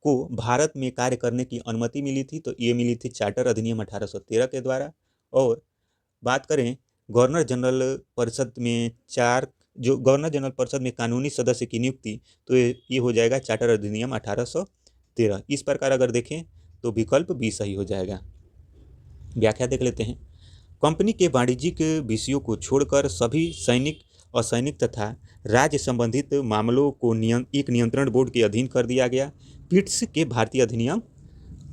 को भारत में कार्य करने की अनुमति मिली थी, तो ये मिली थी चार्टर अधिनियम 1813 के द्वारा। और बात करें गवर्नर जनरल परिषद में गवर्नर जनरल परिषद में कानूनी सदस्य की नियुक्ति, तो ये हो जाएगा चार्टर अधिनियम 1813। इस प्रकार अगर देखें तो विकल्प बी सही हो जाएगा। व्याख्या देख लेते हैं। कंपनी के वाणिज्यिक विषयों को छोड़कर सभी सैनिक, असैनिक तथा राज्य संबंधित मामलों को एक नियंत्रण बोर्ड के अधीन कर दिया गया। पिट्स के भारतीय अधिनियम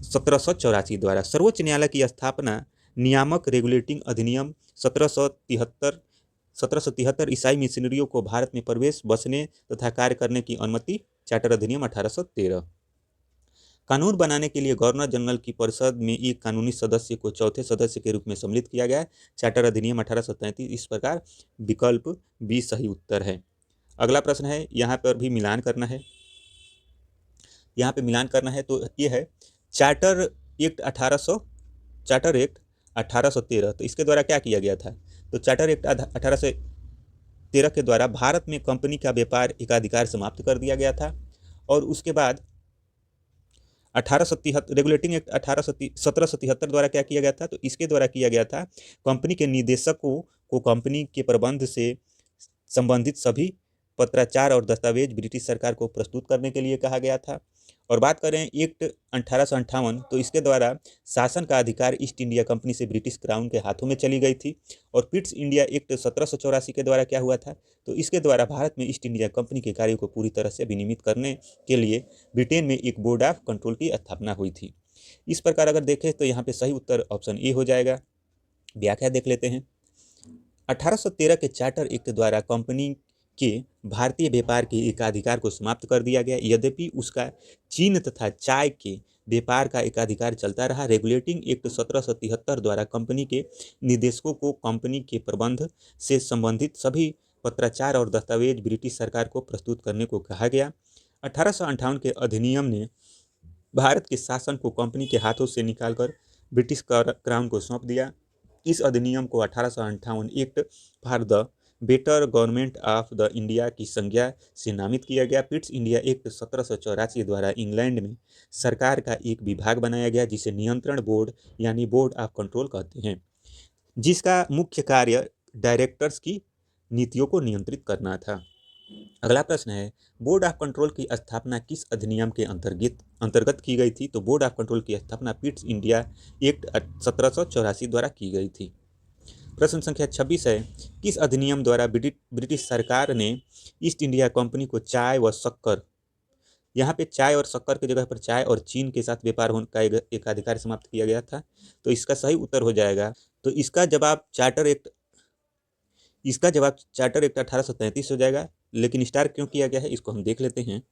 1784 द्वारा। सर्वोच्च न्यायालय की स्थापना नियामक रेगुलेटिंग अधिनियम 1773 ईसाई मिशनरियों को भारत में प्रवेश, बसने तथा कार्य करने की अनुमति, चार्टर अधिनियम 1813। कानून बनाने के लिए गवर्नर जनरल की परिषद में एक कानूनी सदस्य को चौथे सदस्य के रूप में सम्मिलित किया गया, चार्टर अधिनियम 1833। इस प्रकार विकल्प बी सही उत्तर है। अगला प्रश्न है, यहाँ पर भी मिलान करना है। यहाँ पे मिलान करना है, तो ये है चार्टर एक्ट 1813। तो इसके द्वारा क्या किया गया था, तो चार्टर एक्ट 1813 के द्वारा भारत में कंपनी का व्यापार एकाधिकार समाप्त कर दिया गया था। और उसके बाद 1873 रेगुलेटिंग एक्ट 1773 द्वारा क्या किया गया था, तो इसके द्वारा किया गया था कंपनी के निदेशकों को कंपनी के प्रबंध से संबंधित सभी पत्राचार और दस्तावेज ब्रिटिश सरकार को प्रस्तुत करने के लिए कहा गया था। और बात करें एक्ट 1858, तो इसके द्वारा शासन का अधिकार ईस्ट इंडिया कंपनी से ब्रिटिश क्राउन के हाथों में चली गई थी। और पिट्स इंडिया एक्ट 1784 के द्वारा क्या हुआ था, तो इसके द्वारा भारत में ईस्ट इंडिया कंपनी के कार्यों को पूरी तरह से विनियमित करने के लिए ब्रिटेन में एक बोर्ड ऑफ कंट्रोल की स्थापना हुई थी। इस प्रकार अगर देखें तो यहाँ पे सही उत्तर ऑप्शन ए हो जाएगा। व्याख्या देख लेते हैं। 1813 के चार्टर एक्ट द्वारा कंपनी के भारतीय व्यापार के एकाधिकार को समाप्त कर दिया गया। यद्यपि उसका चीन तथा चाय के व्यापार का एकाधिकार चलता रहा। रेगुलेटिंग एक्ट 1773 द्वारा कंपनी के निदेशकों को कंपनी के प्रबंध से संबंधित सभी पत्राचार और दस्तावेज ब्रिटिश सरकार को प्रस्तुत करने को कहा गया। 1858 के अधिनियम ने भारत के शासन को कंपनी के हाथों से निकालकर ब्रिटिश क्राउन को सौंप दिया। इस अधिनियम को 1858 act for the better government of the India की संज्ञा से नामित किया गया। पिट्स इंडिया एक्ट 1784 द्वारा इंग्लैंड में सरकार का एक विभाग बनाया गया जिसे नियंत्रण बोर्ड यानी बोर्ड ऑफ कंट्रोल कहते हैं, जिसका मुख्य कार्य डायरेक्टर्स की नीतियों को नियंत्रित करना था। अगला प्रश्न है, बोर्ड ऑफ कंट्रोल की स्थापना किस अधिनियम के अंतर्गत की गई थी? तो बोर्ड ऑफ कंट्रोल की स्थापना पिट्स इंडिया एक्ट 1784 द्वारा की गई थी। प्रश्न संख्या 26 है, किस अधिनियम द्वारा ब्रिटिश सरकार ने ईस्ट इंडिया कंपनी को चाय व शक्कर, यहाँ पे चाय और शक्कर की जगह पर चाय और चीन के साथ व्यापार होने का एकाधिकार समाप्त किया गया था? तो इसका सही उत्तर हो जाएगा, तो इसका जवाब चार्टर एक्ट 1833 हो जाएगा। लेकिन स्टार क्यों किया गया है इसको हम देख लेते हैं।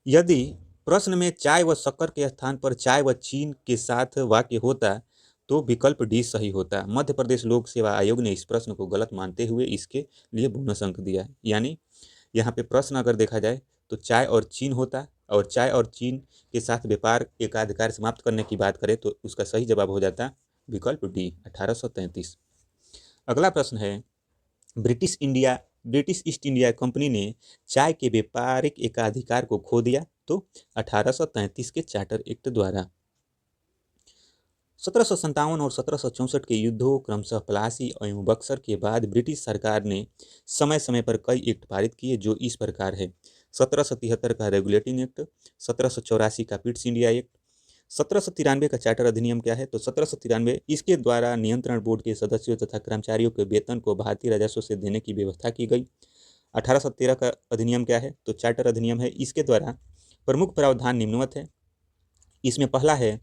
यदि प्रश्न में चाय व शक्कर के स्थान पर चाय व चीन के साथ वाक्य होता तो विकल्प डी सही होता। मध्य प्रदेश लोक सेवा आयोग ने इस प्रश्न को गलत मानते हुए इसके लिए बोनस अंक दिया। यानी यहाँ पे प्रश्न अगर देखा जाए तो चाय और चीन होता, और चाय और चीन के साथ व्यापार एकाधिकार समाप्त करने की बात करें तो उसका सही जवाब हो जाता विकल्प डी 1833। अगला प्रश्न है, ब्रिटिश ईस्ट इंडिया कंपनी ने चाय के व्यापारिक एकाधिकार को खो दिया तो 1833 के चार्टर एक्ट द्वारा। 1757 और 1764 के युद्धों क्रमशः प्लासी एवं बक्सर के बाद ब्रिटिश सरकार ने समय समय पर कई एक्ट पारित किए जो इस प्रकार है। 1773 का रेगुलेटिंग एक्ट, 1784 का पिट्स इंडिया एक्ट, 1793 का चार्टर अधिनियम क्या है? तो 1793 इसके द्वारा नियंत्रण बोर्ड के सदस्यों तथा कर्मचारियों के वेतन को भारतीय राजस्व से देने की व्यवस्था की गई। 1813 का अधिनियम क्या है? तो चार्टर अधिनियम है। इसके द्वारा प्रमुख प्रावधान निम्नवत है। इसमें पहला है,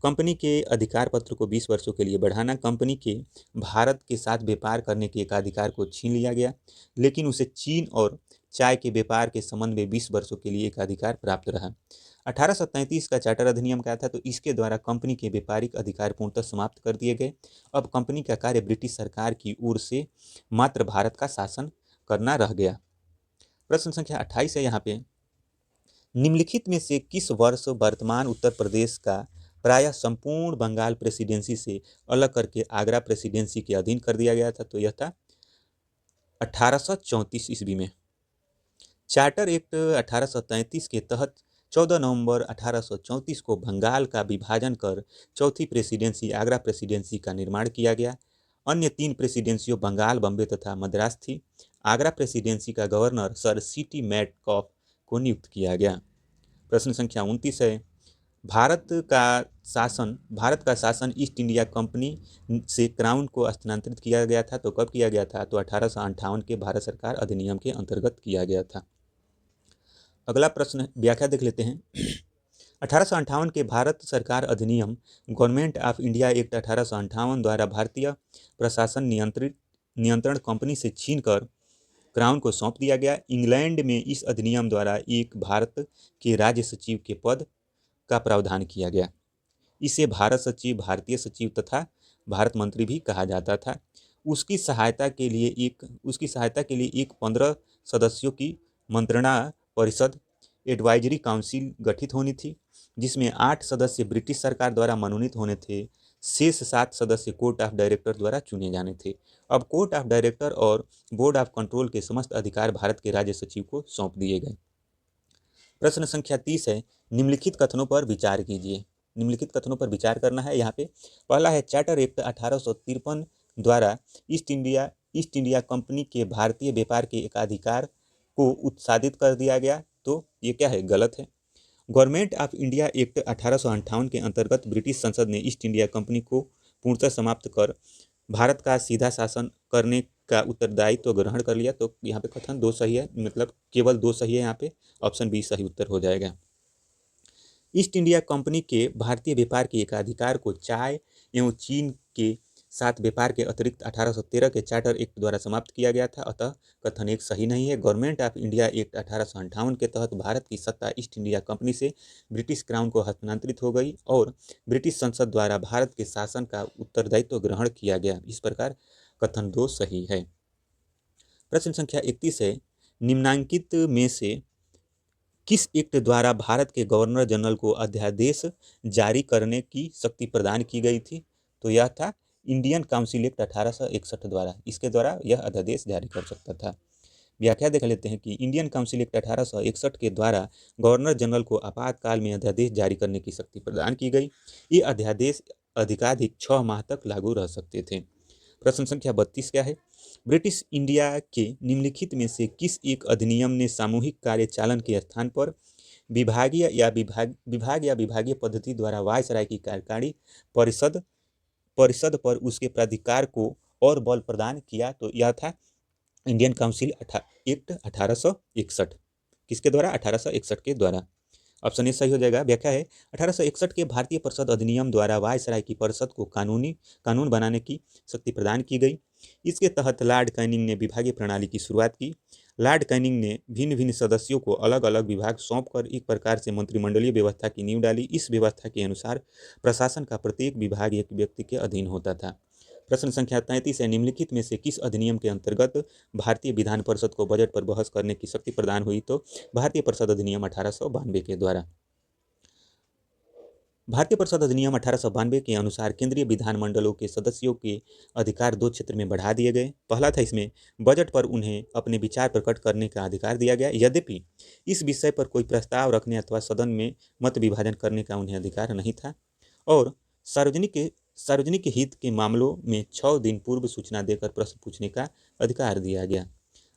कंपनी के अधिकार पत्र को 20 वर्षों के लिए बढ़ाना। कंपनी के भारत के साथ व्यापार करने के एकाधिकार को छीन लिया गया, लेकिन उसे चीन और चाय के व्यापार के संबंध में 20 वर्षों के लिए एकाधिकार प्राप्त रहा। 1833 का चार्टर अधिनियम क्या था? तो इसके द्वारा कंपनी के व्यापारिक अधिकार पूर्णतः समाप्त कर दिए गए। अब कंपनी का कार्य ब्रिटिश सरकार की ओर से मात्र भारत का शासन करना रह गया। प्रश्न संख्या 28 है। यहाँ पे निम्नलिखित में से किस वर्ष वर्तमान उत्तर प्रदेश का प्रायः संपूर्ण बंगाल प्रेसिडेंसी से अलग करके आगरा प्रेसिडेंसी के अधीन कर दिया गया था? तो यह था 1834 ईस्वी में। चार्टर एक्ट 1833 के तहत 14 नवंबर 1834 को बंगाल का विभाजन कर चौथी प्रेसिडेंसी आगरा प्रेसिडेंसी का निर्माण किया गया। अन्य 3 प्रेसिडेंसियों बंगाल, बम्बे तथा मद्रास थी। आगरा प्रेसिडेंसी का गवर्नर सर सी.टी. मैडकॉफ को नियुक्त किया गया। प्रश्न संख्या 29 है, भारत का शासन ईस्ट इंडिया कंपनी से क्राउन को स्थानांतरित किया गया था। तो कब किया गया था? तो 1858 के भारत सरकार अधिनियम के अंतर्गत किया गया था। अगला प्रश्न व्याख्या देख लेते हैं। 1858 के भारत सरकार अधिनियम गवर्नमेंट ऑफ इंडिया एक्ट 1858 द्वारा भारतीय प्रशासन नियंत्रण कंपनी से छीनकर क्राउन को सौंप दिया गया। इंग्लैंड में इस अधिनियम द्वारा एक भारत के राज्य सचिव के पद का प्रावधान किया गया। इसे भारत सचिव, भारतीय सचिव तथा भारत मंत्री भी कहा जाता था। उसकी सहायता के लिए एक 15 सदस्यों की मंत्रणा परिषद एडवाइजरी काउंसिल गठित होनी थी, जिसमें 8 सदस्य ब्रिटिश सरकार द्वारा मनोनीत होने थे। शेष 7 सदस्य कोर्ट ऑफ डायरेक्टर द्वारा चुने जाने थे। अब कोर्ट ऑफ डायरेक्टर और बोर्ड ऑफ कंट्रोल के समस्त अधिकार भारत के राज्य सचिव को सौंप दिए गए। प्रश्न संख्या 30 है, निम्नलिखित कथनों पर विचार कीजिए। निम्नलिखित कथनों पर विचार करना है। यहाँ पे पहला है, चार्टर एक्ट 1853 द्वारा ईस्ट इंडिया कंपनी के भारतीय व्यापार के एकाधिकार को उत्साहित कर दिया गया। तो ये क्या है? गलत है। गवर्नमेंट ऑफ इंडिया एक्ट 1858 के अंतर्गत ब्रिटिश संसद ने ईस्ट इंडिया कंपनी को पूर्णतः समाप्त कर भारत का सीधा शासन करने का उत्तरदायित्व ग्रहण कर लिया। तो यहाँ पे कथन 2 सही है, मतलब केवल 2 सही है। यहाँ पे ऑप्शन बी सही उत्तर हो जाएगा। ईस्ट इंडिया कंपनी के भारतीय व्यापार के एकाधिकार को चाय एवं चीन के साथ व्यापार के अतिरिक्त 1813 के चार्टर एक्ट द्वारा समाप्त किया गया था। अतः कथन एक सही नहीं है। गवर्नमेंट ऑफ इंडिया एक्ट 1858 के तहत भारत की सत्ता ईस्ट इंडिया कंपनी से ब्रिटिश क्राउन को हस्तांतरित हो गई और ब्रिटिश संसद द्वारा भारत के शासन का उत्तरदायित्व ग्रहण किया गया। इस प्रकार कथन 2 सही है। प्रश्न संख्या 31 है, निम्नांकित में से किस एक्ट द्वारा भारत के गवर्नर जनरल को अध्यादेश जारी करने की शक्ति प्रदान की गई थी? तो यह था इंडियन काउंसिल एक्ट 1861 द्वारा। इसके द्वारा यह अध्यादेश जारी कर सकता था। व्याख्या देख लेते हैं कि इंडियन काउंसिल एक्ट 1861 के द्वारा गवर्नर जनरल को आपातकाल में अध्यादेश जारी करने की शक्ति प्रदान की गई। ये अध्यादेश अधिकाधिक 6 माह तक लागू रह सकते थे। प्रश्न संख्या 32 क्या है, ब्रिटिश इंडिया के निम्नलिखित में से किस एक अधिनियम ने सामूहिक कार्यचालन के स्थान पर विभागीय या विभागीय पद्धति द्वारा वायसराय की कार्यकारी परिषद पर उसके प्राधिकार को और बल प्रदान किया? तो यह था इंडियन काउंसिल एक्ट 1861। किसके द्वारा? 1861 के द्वारा। ऑप्शन ए सही हो जाएगा। व्याख्या है, 1861 के भारतीय परिषद अधिनियम द्वारा वायसराय की परिषद को कानून बनाने की शक्ति प्रदान की गई। इसके तहत लॉर्ड कैनिंग ने विभागीय प्रणाली की शुरुआत की। लॉर्ड कैनिंग ने भिन्न भिन्न सदस्यों को अलग अलग विभाग सौंपकर एक प्रकार से मंत्रिमंडलीय व्यवस्था की नींव डाली। इस व्यवस्था के अनुसार प्रशासन का प्रत्येक विभाग एक व्यक्ति के अधीन होता था। प्रश्न संख्या 33 है, निम्नलिखित में से किस अधिनियम के अंतर्गत भारतीय विधान परिषद को बजट पर बहस करने की शक्ति प्रदान हुई? तो भारतीय परिषद अधिनियम 1892 के द्वारा। भारतीय परिषद अधिनियम 1892 के अनुसार केंद्रीय विधानमंडलों के सदस्यों के अधिकार 2 क्षेत्र में बढ़ा दिए गए। पहला था, इसमें बजट पर उन्हें अपने विचार प्रकट करने का अधिकार दिया गया। यद्यपि इस विषय पर कोई प्रस्ताव रखने अथवा सदन में मत विभाजन करने का उन्हें अधिकार नहीं था। और सार्वजनिक हित के मामलों में 6 दिन पूर्व सूचना देकर प्रश्न पूछने का अधिकार दिया गया।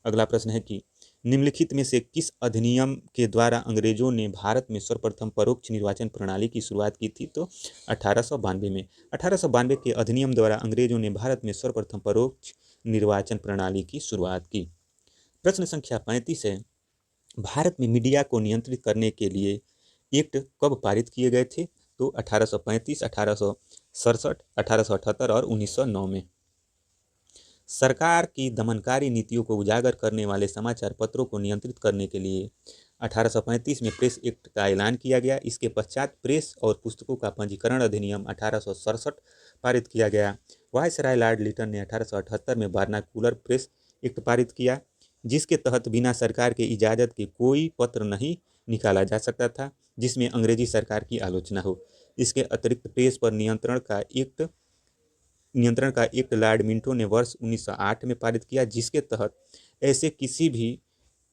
अगला प्रश्न है कि निम्नलिखित में से किस अधिनियम के द्वारा अंग्रेजों ने भारत में सर्वप्रथम परोक्ष निर्वाचन प्रणाली की शुरुआत की थी? तो 1892 में। 1892 के अधिनियम द्वारा अंग्रेजों ने भारत में सर्वप्रथम परोक्ष निर्वाचन प्रणाली की शुरुआत की। प्रश्न संख्या 35 है, भारत में मीडिया को नियंत्रित करने के लिए एक्ट कब पारित किए गए थे? तो 1835, 1867, 1878 और 1909 में। सरकार की दमनकारी नीतियों को उजागर करने वाले समाचार पत्रों को नियंत्रित करने के लिए 1835 में प्रेस एक्ट का ऐलान किया गया। इसके पश्चात प्रेस और पुस्तकों का पंजीकरण अधिनियम 1867 पारित किया गया। वायसराय लॉर्ड लिटन ने 1878 में वर्नाकुलर प्रेस एक्ट पारित किया, जिसके तहत बिना सरकार के इजाज़त के कोई पत्र नहीं निकाला जा सकता था जिसमें अंग्रेजी सरकार की आलोचना हो। इसके अतिरिक्त प्रेस पर नियंत्रण का एक्ट लॉर्ड मिंटो ने वर्ष 1908 में पारित किया, जिसके तहत ऐसे किसी भी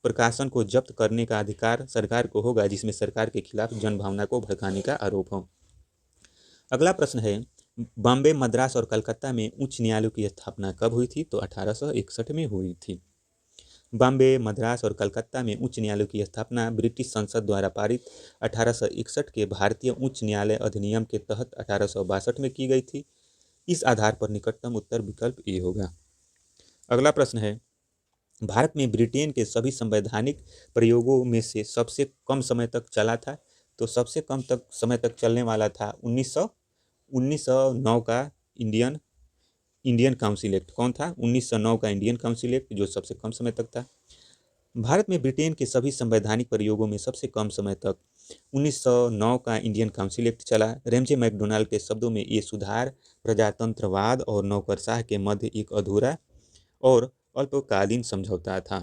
प्रकाशन को जब्त करने का अधिकार सरकार को होगा जिसमें सरकार के खिलाफ जनभावना को भड़काने का आरोप हो। अगला प्रश्न है, बॉम्बे, मद्रास और कलकत्ता में उच्च न्यायालयों की स्थापना कब हुई थी? तो 1861 में हुई थी। बॉम्बे, मद्रास और कलकत्ता में उच्च न्यायालयों की स्थापना ब्रिटिश संसद द्वारा पारित 1861 के भारतीय उच्च न्यायालय अधिनियम के तहत 1862 में की गई थी। इस आधार पर निकटतम उत्तर विकल्प ए होगा। अगला प्रश्न है, भारत में ब्रिटेन के सभी संवैधानिक प्रयोगों में से सबसे कम समय तक चला था? तो सबसे कम समय तक चलने वाला था 1909 का इंडियन काउंसिल एक्ट। कौन था? 1909 का इंडियन काउंसिल एक्ट, जो सबसे कम समय तक था। भारत में ब्रिटेन के सभी संवैधानिक प्रयोगों में सबसे कम समय तक 1909 का इंडियन काउंसिल एक्ट चला। रेमजे मैकडोनाल्ड के शब्दों में ये सुधार प्रजातंत्रवाद और नौकरशाह के मध्य एक अधूरा और अल्पकालीन समझौता था।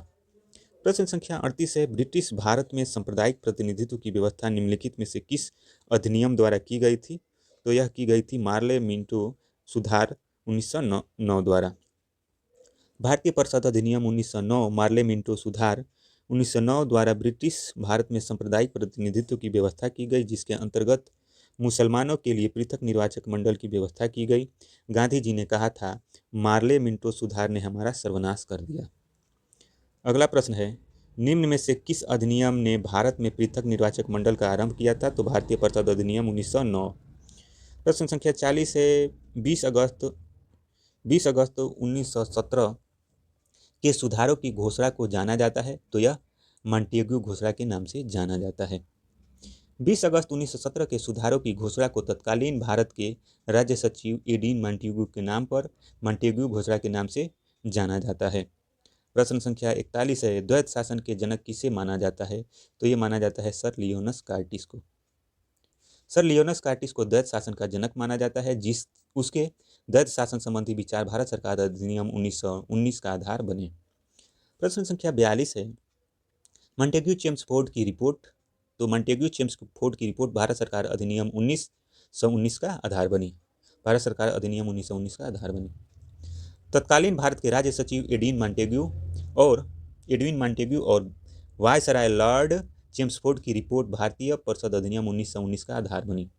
प्रश्न संख्या 38 है, ब्रिटिश भारत में सांप्रदायिक प्रतिनिधित्व की व्यवस्था निम्नलिखित में से किस अधिनियम द्वारा की गई थी? तो यह की गई थी मार्ले मिंटो सुधार 1909 द्वारा। भारतीय परिषद अधिनियम 1909 मार्ले मिंटो सुधार 1909 द्वारा ब्रिटिश भारत में सांप्रदायिक प्रतिनिधित्व की व्यवस्था की गई, जिसके अंतर्गत मुसलमानों के लिए पृथक निर्वाचक मंडल की व्यवस्था की गई। गांधी जी ने कहा था, मार्ले मिंटो सुधार ने हमारा सर्वनाश कर दिया। अगला प्रश्न है, निम्न में से किस अधिनियम ने भारत में पृथक निर्वाचक मंडल का आरंभ किया था? तो भारतीय परिषद अधिनियम 1909। प्रश्न संख्या 40 है, 20 अगस्त 1917 के सुधारों की घोषणा को जाना जाता है? तो यह मॉन्टेग्यू घोषणा के नाम से जाना जाता है। 20 अगस्त 1917 के सुधारों की घोषणा को तत्कालीन भारत के राज्य सचिव एडीन मॉन्टेग्यू के नाम पर मॉन्टेग्यू घोषणा के नाम से जाना जाता है। प्रश्न संख्या 41 है, द्वैत शासन के जनक किसे माना जाता है? तो ये माना जाता है सर लियोनस कार्टिस को। सर लियोनस कार्टिस को द्वैत शासन का जनक माना जाता है, जिस उसके द्वैत शासन संबंधी विचार भारत सरकार अधिनियम 1919 का आधार बने। प्रश्न संख्या 42 है, मॉन्टेग्यू चेम्सफोर्ड की रिपोर्ट। तो मॉन्टेग्यू चेम्सफोर्ड की रिपोर्ट भारत सरकार अधिनियम 1919 का आधार बनी। भारत सरकार अधिनियम 1919 का आधार बनी। तत्कालीन भारत के राज्य सचिव एडविन मॉन्टेग्यू और वायसराय लॉर्ड चेम्सफोर्ड की रिपोर्ट भारतीय परिषद अधिनियम 1919 का आधार बनी।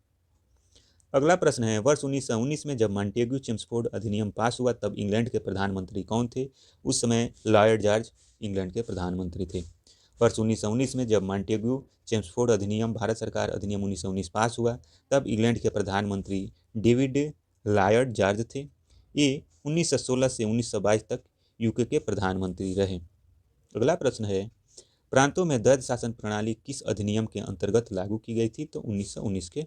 अगला प्रश्न है, वर्ष 1919 में जब मॉन्टेग्यू चेम्सफोर्ड अधिनियम पास हुआ तब इंग्लैंड के प्रधानमंत्री कौन थे? उस समय लॉर्ड जॉर्ज इंग्लैंड के प्रधानमंत्री थे। वर्ष 1919 में जब मॉन्टेग्यू चेम्सफोर्ड अधिनियम भारत सरकार अधिनियम 1919 पास हुआ तब इंग्लैंड के प्रधानमंत्री डेविड लॉर्ड जॉर्ज थे। ये 1916 से 1922 तक यूके के प्रधानमंत्री रहे। अगला प्रश्न है, प्रांतों में द्वैध शासन प्रणाली किस अधिनियम के अंतर्गत लागू की गई थी? तो 1919 के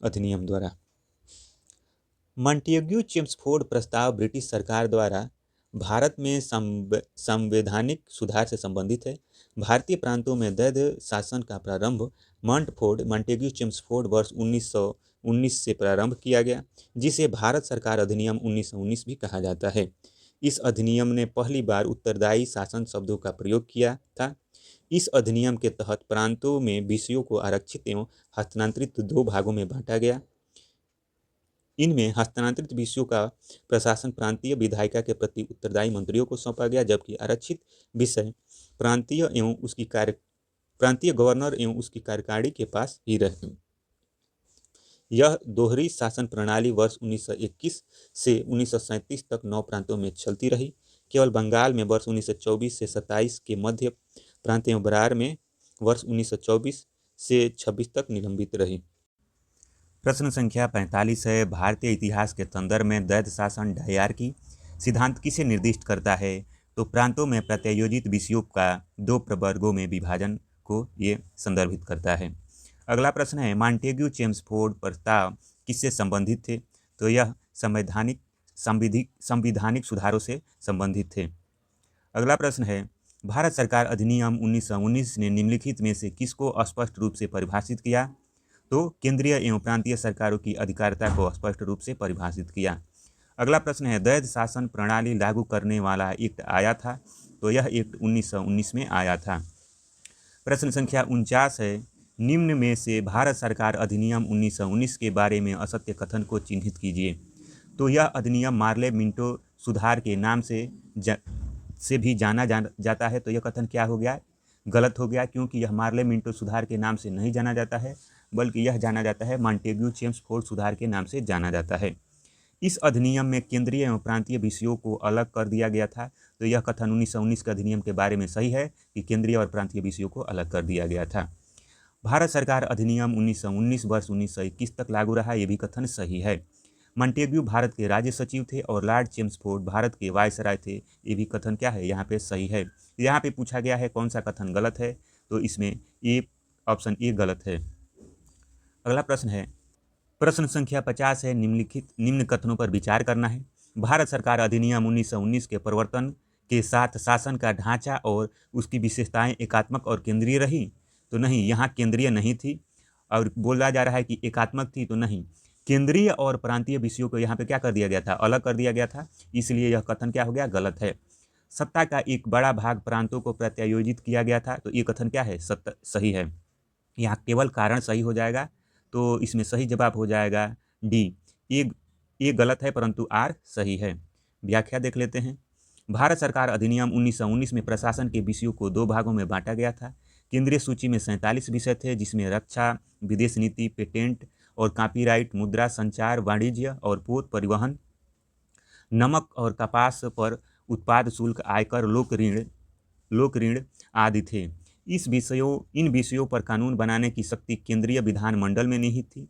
अधिनियम द्वारा। मॉन्टेग्यू चेम्सफोर्ड प्रस्ताव ब्रिटिश सरकार द्वारा भारत में संवैधानिक सुधार से संबंधित है। भारतीय प्रांतों में द्वैध शासन का प्रारंभ मॉन्टेग्यू चेम्सफोर्ड वर्ष 1919 से प्रारंभ किया गया, जिसे भारत सरकार अधिनियम 1919 भी कहा जाता है। इस अधिनियम ने पहली बार उत्तरदायी शासन शब्दों का प्रयोग किया था। इस अधिनियम के तहत प्रांतों में विषयों को आरक्षित एवं हस्तांतरित दो भागों में बांटा गया। इनमें हस्तांतरित विषयों का प्रशासन प्रांतीय विधायिका के प्रति उत्तरदायी मंत्रियों को सौंपा गया, जबकि आरक्षित विषय प्रांतीय गवर्नर एवं उसकी कार्यकारिणी के पास ही रहे। यह दोहरी शासन प्रणाली वर्ष 1921 से 1937 तक 9 प्रांतों में चलती रही। केवल बंगाल में वर्ष 1924 से 27 के मध्य प्रांत एवं बरार में वर्ष 1924 से 26 तक निलंबित रही। प्रश्न संख्या 45 है, भारतीय इतिहास के संदर्भ में द्वैध शासन डायरकी सिद्धांत किसे निर्दिष्ट करता है? तो प्रांतों में प्रत्यायोजित विषयों का दो प्रवर्गों में विभाजन को ये संदर्भित करता है। अगला प्रश्न है, मॉन्टेग्यू चेम्सफोर्ड प्रस्ताव किससे संबंधित थे? तो यह संवैधानिक सुधारों से संबंधित थे। अगला प्रश्न है, भारत सरकार अधिनियम 1919 ने निम्नलिखित में से किसको स्पष्ट रूप से परिभाषित किया? तो केंद्रीय एवं प्रांतीय सरकारों की अधिकारिता को स्पष्ट रूप से परिभाषित किया। अगला प्रश्न है, द्वैध शासन प्रणाली लागू करने वाला एक्ट आया था? तो यह एक्ट 1919 में आया था। प्रश्न संख्या 49 है, निम्न में से भारत सरकार अधिनियम 1919 के बारे में असत्य कथन को चिन्हित कीजिए। तो यह अधिनियम मार्ले मिंटो सुधार के नाम से भी जाना जाता है। तो यह कथन क्या हो गया? गलत हो गया, क्योंकि यह मार्ले मिंटो सुधार के नाम से नहीं जाना जाता है, बल्कि यह जाना जाता है मॉन्टेग्यू चेम्सफोर्ड सुधार के नाम से जाना जाता है। इस अधिनियम में केंद्रीय एवं प्रांतीय विषयों को अलग कर दिया गया था। तो यह कथन 1919 के अधिनियम के बारे में सही है कि केंद्रीय और प्रांतीय विषयों को अलग कर दिया गया था। भारत सरकार अधिनियम 1919 वर्ष 1921 तक लागू रहा, ये भी कथन सही है। मॉन्टेग्यू भारत के राज्य सचिव थे और लॉर्ड चेम्सफोर्ड भारत के वायसराय थे, ये भी कथन क्या है? यहाँ पे सही है। यहाँ पे पूछा गया है कौन सा कथन गलत है, तो इसमें ऑप्शन ए गलत है। अगला प्रश्न है, प्रश्न संख्या 50 है, निम्न कथनों पर विचार करना है। भारत सरकार अधिनियम 1919 के प्रवर्तन के साथ शासन का ढांचा और उसकी विशेषताएं एकात्मक और केंद्रीय रही? तो नहीं, यहाँ केंद्रीय नहीं थी। और बोला जा रहा है कि एकात्मक थी, तो नहीं, केंद्रीय और प्रांतीय विषयों को यहाँ पे क्या कर दिया गया था? अलग कर दिया गया था, इसलिए यह कथन क्या हो गया? गलत है। सत्ता का एक बड़ा भाग प्रांतों को प्रत्यायोजित किया गया था, तो ये कथन क्या है? सही है। यहाँ केवल कारण सही हो जाएगा, तो इसमें सही जवाब हो जाएगा डी। ये गलत है, परंतु आर सही है। व्याख्या देख लेते हैं। भारत सरकार अधिनियम 1919 में प्रशासन के विषयों को दो भागों में बांटा गया था। केंद्रीय सूची में 47 विषय थे, जिसमें रक्षा, विदेश नीति, पेटेंट और कॉपीराइट, मुद्रा, संचार, वाणिज्य और पोत परिवहन, नमक और कपास पर उत्पाद शुल्क, आयकर, लोक ऋण आदि थे। इन विषयों पर कानून बनाने की शक्ति केंद्रीय विधानमंडल में निहित थी।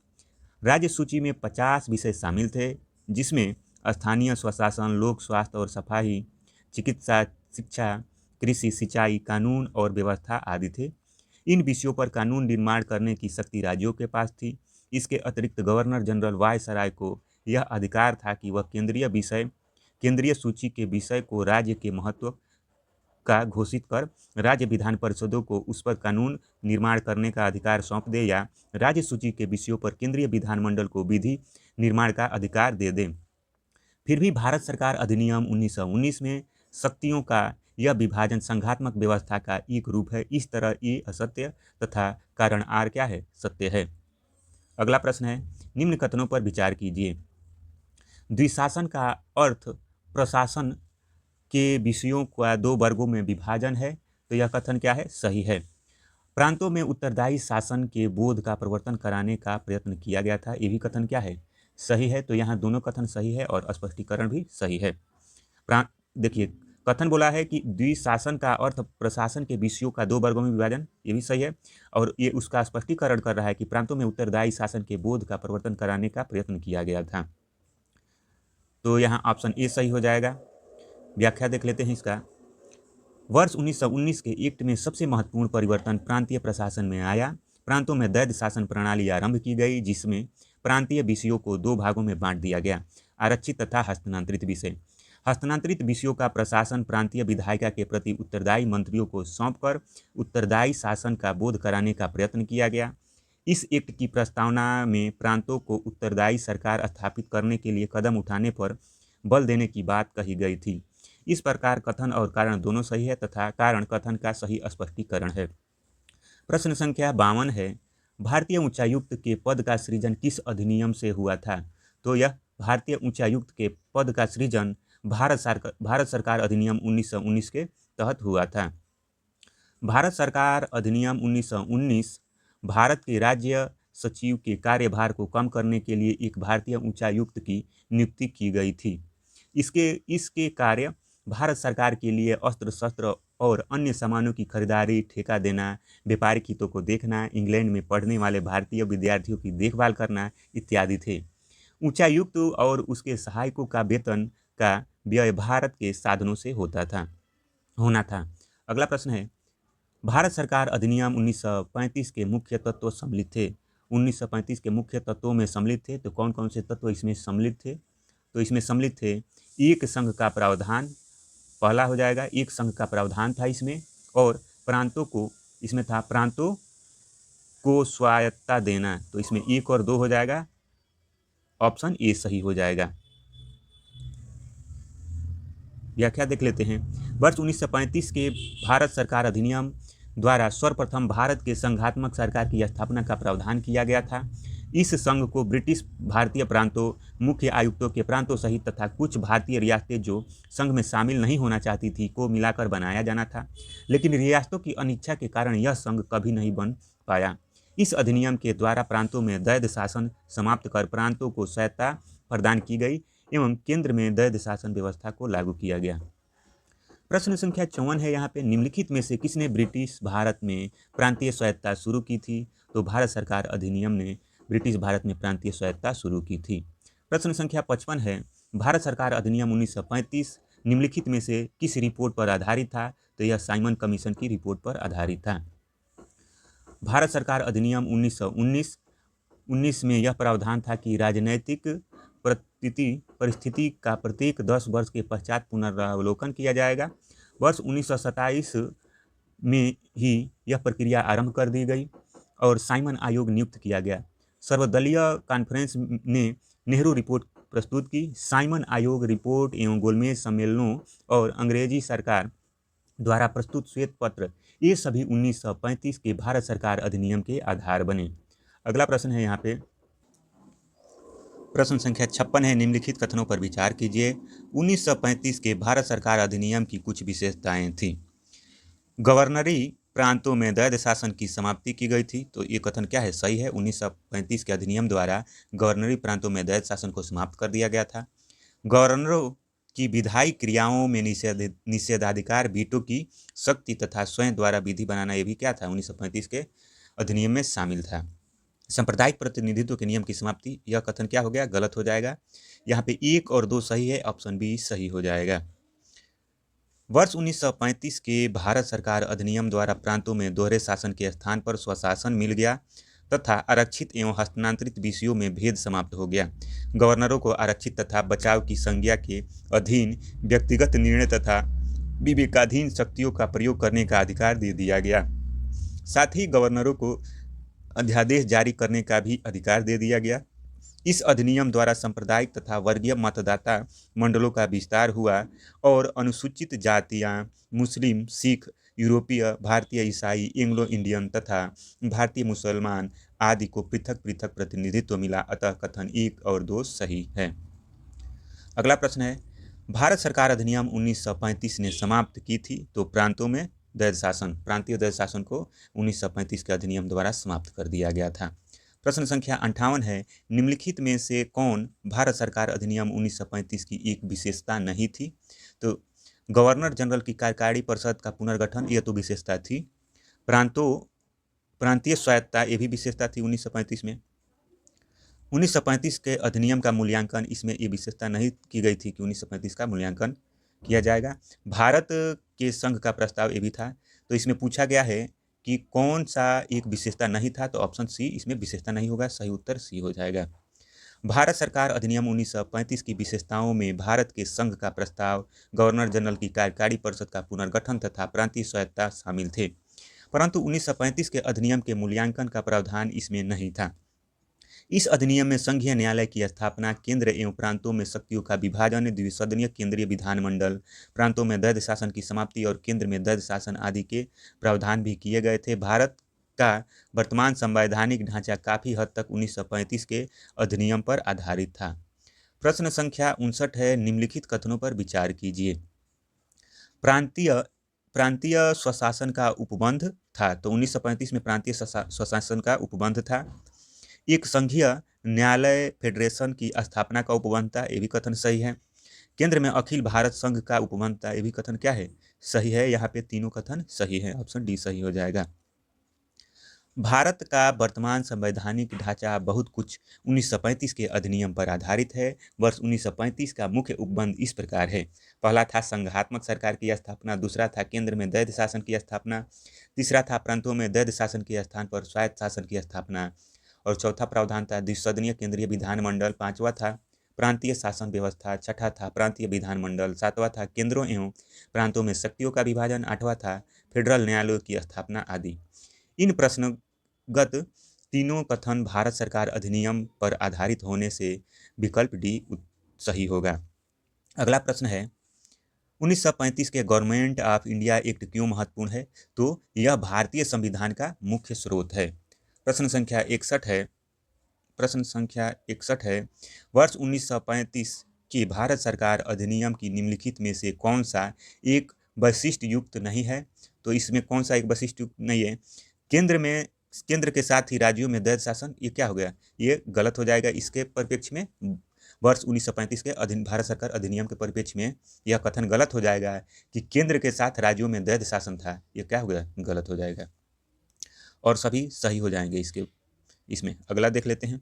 राज्य सूची में 50 विषय शामिल थे, जिसमें स्थानीय स्वशासन, लोक स्वास्थ्य और सफाई, चिकित्सा, शिक्षा, कृषि, सिंचाई, कानून और व्यवस्था आदि थे। इन विषयों पर कानून निर्माण करने की शक्ति राज्यों के पास थी। इसके अतिरिक्त गवर्नर जनरल वायसराय को यह अधिकार था कि वह केंद्रीय सूची के विषय को राज्य के महत्व का घोषित कर राज्य विधान परिषदों को उस पर कानून निर्माण करने का अधिकार सौंप दे या राज्य सूची के विषयों पर केंद्रीय विधानमंडल को विधि निर्माण का अधिकार दे दे। फिर भी भारत सरकार अधिनियम 1919 में शक्तियों का यह विभाजन संघात्मक व्यवस्था का एक रूप है। इस तरह ये असत्य तथा कारण आर क्या है, सत्य है। अगला प्रश्न है, निम्न कथनों पर विचार कीजिए। द्विशासन का अर्थ प्रशासन के विषयों का दो वर्गों में विभाजन है, तो यह कथन क्या है, सही है। प्रांतों में उत्तरदायी शासन के बोध का प्रवर्तन कराने का प्रयत्न किया गया था, ये भी कथन क्या है, सही है। तो यहाँ दोनों कथन सही है और स्पष्टीकरण भी सही है। देखिए, कथन बोला है कि द्विशासन का अर्थ प्रशासन के विषयों का दो वर्गों में विभाजन, ये भी सही है। और ये उसका स्पष्टीकरण कर रहा है कि प्रांतों में उत्तरदायी शासन के बोध का प्रवर्तन कराने का प्रयत्न किया गया था। तो यहाँ ऑप्शन ए सही हो जाएगा। व्याख्या देख लेते हैं इसका। वर्ष 1919 के एक्ट में सबसे महत्वपूर्ण परिवर्तन प्रांतीय प्रशासन में आया। प्रांतों में दैध शासन प्रणाली आरंभ की गई, जिसमें प्रांतीय विषयों को दो भागों में बांट दिया गया, आरक्षित तथा हस्तांतरित विषय। हस्तांतरित विषयों का प्रशासन प्रांतीय विधायिका के प्रति उत्तरदायी मंत्रियों को सौंपकर उत्तरदायी शासन का बोध कराने का प्रयत्न किया गया। इस एक्ट की प्रस्तावना में प्रांतों को उत्तरदायी सरकार स्थापित करने के लिए कदम उठाने पर बल देने की बात कही गई थी। इस प्रकार कथन और कारण दोनों सही है तथा कारण कथन का सही स्पष्टीकरण है। प्रश्न संख्या 52 है, भारतीय उच्चायुक्त के पद का सृजन किस अधिनियम से हुआ था? तो यह भारतीय उच्चायुक्त के पद का सृजन भारत सरकार अधिनियम 1919 के तहत हुआ था। भारत सरकार अधिनियम 1919 भारत के राज्य सचिव के कार्यभार को कम करने के लिए एक भारतीय उच्चायुक्त की नियुक्ति की गई थी। इसके कार्य भारत सरकार के लिए अस्त्र शस्त्र और अन्य सामानों की खरीदारी, ठेका देना, व्यापारिक हितों को देखना, इंग्लैंड में पढ़ने वाले भारतीय विद्यार्थियों की देखभाल करना इत्यादि थे। उच्चायुक्त और उसके सहायकों का वेतन का व्यय भारत के साधनों से होना था। अगला प्रश्न है, भारत सरकार अधिनियम 1935 के मुख्य तत्व सम्मिलित थे। 1935 के मुख्य तत्वों में सम्मिलित थे, तो कौन कौन से तत्व इसमें सम्मिलित थे? तो इसमें सम्मिलित थे एक संघ का प्रावधान, पहला हो जाएगा, एक संघ का प्रावधान था इसमें, और प्रांतों को स्वायत्तता देना, तो इसमें 1 और 2 हो जाएगा, ऑप्शन ए सही हो जाएगा। व्याख्या देख लेते हैं। वर्ष 1935 के भारत सरकार अधिनियम द्वारा सर्वप्रथम भारत के संघात्मक सरकार की स्थापना का प्रावधान किया गया था। इस संघ को ब्रिटिश भारतीय प्रांतों, मुख्य आयुक्तों के प्रांतों सहित तथा कुछ भारतीय रियासतें जो संघ में शामिल नहीं होना चाहती थी को मिलाकर बनाया जाना था, लेकिन रियासतों की अनिच्छा के कारण यह संघ कभी नहीं बन पाया। इस अधिनियम के द्वारा प्रांतों में दैध शासन समाप्त कर प्रांतों को स्वायत्तता प्रदान की गई एवं केंद्र में दैध शासन व्यवस्था को लागू किया गया। प्रश्न संख्या 54 है, यहाँ पे निम्नलिखित में से किसने ब्रिटिश भारत में प्रांतीय स्वायत्तता शुरू की थी? तो भारत सरकार अधिनियम ने ब्रिटिश भारत में प्रांतीय स्वायत्तता शुरू की थी। प्रश्न संख्या 55 है, भारत सरकार अधिनियम 1935 निम्नलिखित में से किस रिपोर्ट पर आधारित था? तो यह साइमन कमीशन की रिपोर्ट पर आधारित था। भारत सरकार अधिनियम 1919 में यह प्रावधान था कि राजनैतिक परिस्थिति का प्रत्येक 10 वर्ष के पश्चात पुनरावलोकन किया जाएगा। वर्ष 1927 में ही यह प्रक्रिया आरंभ कर दी गई और साइमन आयोग नियुक्त किया गया। सर्वदलीय कॉन्फ्रेंस ने नेहरू रिपोर्ट प्रस्तुत की। साइमन आयोग रिपोर्ट एवं गोलमेज सम्मेलनों और अंग्रेजी सरकार द्वारा प्रस्तुत श्वेत पत्र, ये सभी 1935 के भारत सरकार अधिनियम के आधार बने। अगला प्रश्न है यहाँ पे, प्रश्न संख्या 56 है, निम्नलिखित कथनों पर विचार कीजिए। 1935 के भारत सरकार अधिनियम की कुछ विशेषताएं थी। गवर्नरी प्रांतों में दैध शासन की समाप्ति की गई थी, तो ये कथन क्या है, सही है। 1935 के अधिनियम द्वारा गवर्नरी प्रांतों में दैध शासन को समाप्त कर दिया गया था। गवर्नरों की विधायी क्रियाओं में निषेधाधिकार, वीटो की शक्ति तथा स्वयं द्वारा विधि बनाना, ये भी क्या था, 1935 के अधिनियम में शामिल था। सांप्रदायिक प्रतिनिधित्व के नियम की समाप्ति, यह कथन क्या हो गया, गलत हो जाएगा। यहाँ पे 1 और 2 सही है, ऑप्शन बी सही हो जाएगा। वर्ष 1935 के भारत सरकार अधिनियम द्वारा प्रांतों में दोहरे शासन के स्थान पर स्वशासन मिल गया तथा आरक्षित एवं हस्तांतरित विषयों में भेद समाप्त हो गया। गवर्नरों को आरक्षित तथा बचाव की संज्ञा के अधीन व्यक्तिगत निर्णय तथा विवेकाधीन शक्तियों का प्रयोग करने का अधिकार दे दिया गया। साथ ही गवर्नरों को अध्यादेश जारी करने का भी अधिकार दे दिया गया। इस अधिनियम द्वारा सांप्रदायिक तथा वर्गीय मतदाता मंडलों का विस्तार हुआ और अनुसूचित जातियां मुस्लिम, सिख, यूरोपीय, भारतीय ईसाई, एंग्लो इंडियन तथा भारतीय मुसलमान आदि को पृथक पृथक प्रतिनिधित्व मिला। अतः कथन 1 और 2 सही है। अगला प्रश्न है, भारत सरकार अधिनियम 1935 ने समाप्त की थी तो प्रांतों में द्वैध शासन, प्रांतीय द्वैध शासन को 1935 के अधिनियम द्वारा समाप्त कर दिया गया था। प्रश्न संख्या 58 है, निम्नलिखित में से कौन भारत सरकार अधिनियम 1935 की एक विशेषता नहीं थी? तो गवर्नर जनरल की कार्यकारी परिषद का पुनर्गठन, यह तो विशेषता थी। प्रांतीय स्वायत्तता, ये भी विशेषता थी 1935 में। 1935 के अधिनियम का मूल्यांकन, इसमें ये विशेषता नहीं की गई थी कि 1935 का मूल्यांकन किया जाएगा। भारत के संघ का प्रस्ताव ये भी था। तो इसमें पूछा गया है कि कौन सा एक विशेषता नहीं था, तो ऑप्शन सी इसमें विशेषता नहीं होगा, सही उत्तर सी हो जाएगा। भारत सरकार अधिनियम 1935 की विशेषताओं में भारत के संघ का प्रस्ताव, गवर्नर जनरल की कार्यकारी परिषद का पुनर्गठन तथा प्रांतीय स्वायत्तता शामिल थे, परंतु 1935 के अधिनियम के मूल्यांकन का प्रावधान इसमें नहीं था। इस अधिनियम में संघीय न्यायालय की स्थापना, केंद्र एवं प्रांतों में शक्तियों का विभाजन, द्विसदनीय केंद्रीय विधानमंडल, प्रांतों में द्वैध शासन की समाप्ति और केंद्र में द्वैध शासन आदि के प्रावधान भी किए गए थे। भारत का वर्तमान संवैधानिक ढांचा काफी हद तक 1935 के अधिनियम पर आधारित था। प्रश्न संख्या 59 है, निम्नलिखित कथनों पर विचार कीजिए। प्रांतीय स्वशासन का उपबंध था, तो 1935 में प्रांतीय स्वशासन का उपबंध था। एक संघीय न्यायालय फेडरेशन की स्थापना का उपबंध था, ये भी कथन सही है। केंद्र में अखिल भारत संघ का उपबंध था, ये भी कथन क्या है, सही है। यहाँ पे तीनों कथन सही है, ऑप्शन डी सही हो जाएगा। भारत का वर्तमान संवैधानिक ढांचा बहुत कुछ 1935 के अधिनियम पर आधारित है। वर्ष 1935 का मुख्य उपबंध इस प्रकार है। पहला था संघात्मक सरकार की स्थापना, दूसरा था केंद्र में द्वैध शासन की स्थापना, तीसरा था प्रांतों में द्वैध शासन के स्थान पर स्वायत्त शासन की स्थापना, और चौथा प्रावधान था द्विसदनीय केंद्रीय विधानमंडल, पांचवा था प्रांतीय शासन व्यवस्था, छठा था प्रांतीय विधानमंडल, सातवां था केंद्रों एवं प्रांतों में शक्तियों का विभाजन, आठवां था फेडरल न्यायालयों की स्थापना आदि। इन प्रश्नगत तीनों कथन भारत सरकार अधिनियम पर आधारित होने से विकल्प डी सही होगा। अगला प्रश्न है, 1935 के गवर्नमेंट ऑफ इंडिया एक्ट क्यों महत्वपूर्ण है? तो यह भारतीय संविधान का मुख्य स्रोत है। प्रश्न संख्या 61 है, वर्ष 1935 की भारत सरकार अधिनियम की निम्नलिखित में से कौन सा एक वैशिष्ट युक्त नहीं है? तो इसमें कौन सा एक वैशिष्ट युक्त नहीं है? केंद्र के साथ ही राज्यों में द्वैध शासन, ये क्या हो गया, ये गलत हो जाएगा। इसके परिप्रेक्ष्य में वर्ष 1935 के भारत सरकार अधिनियम के परिप्रेक्ष्य में यह कथन गलत हो जाएगा कि केंद्र के साथ राज्यों में द्वैध शासन था, ये क्या हो गया, गलत हो जाएगा, और सभी सही हो जाएंगे इसमें। अगला देख लेते हैं।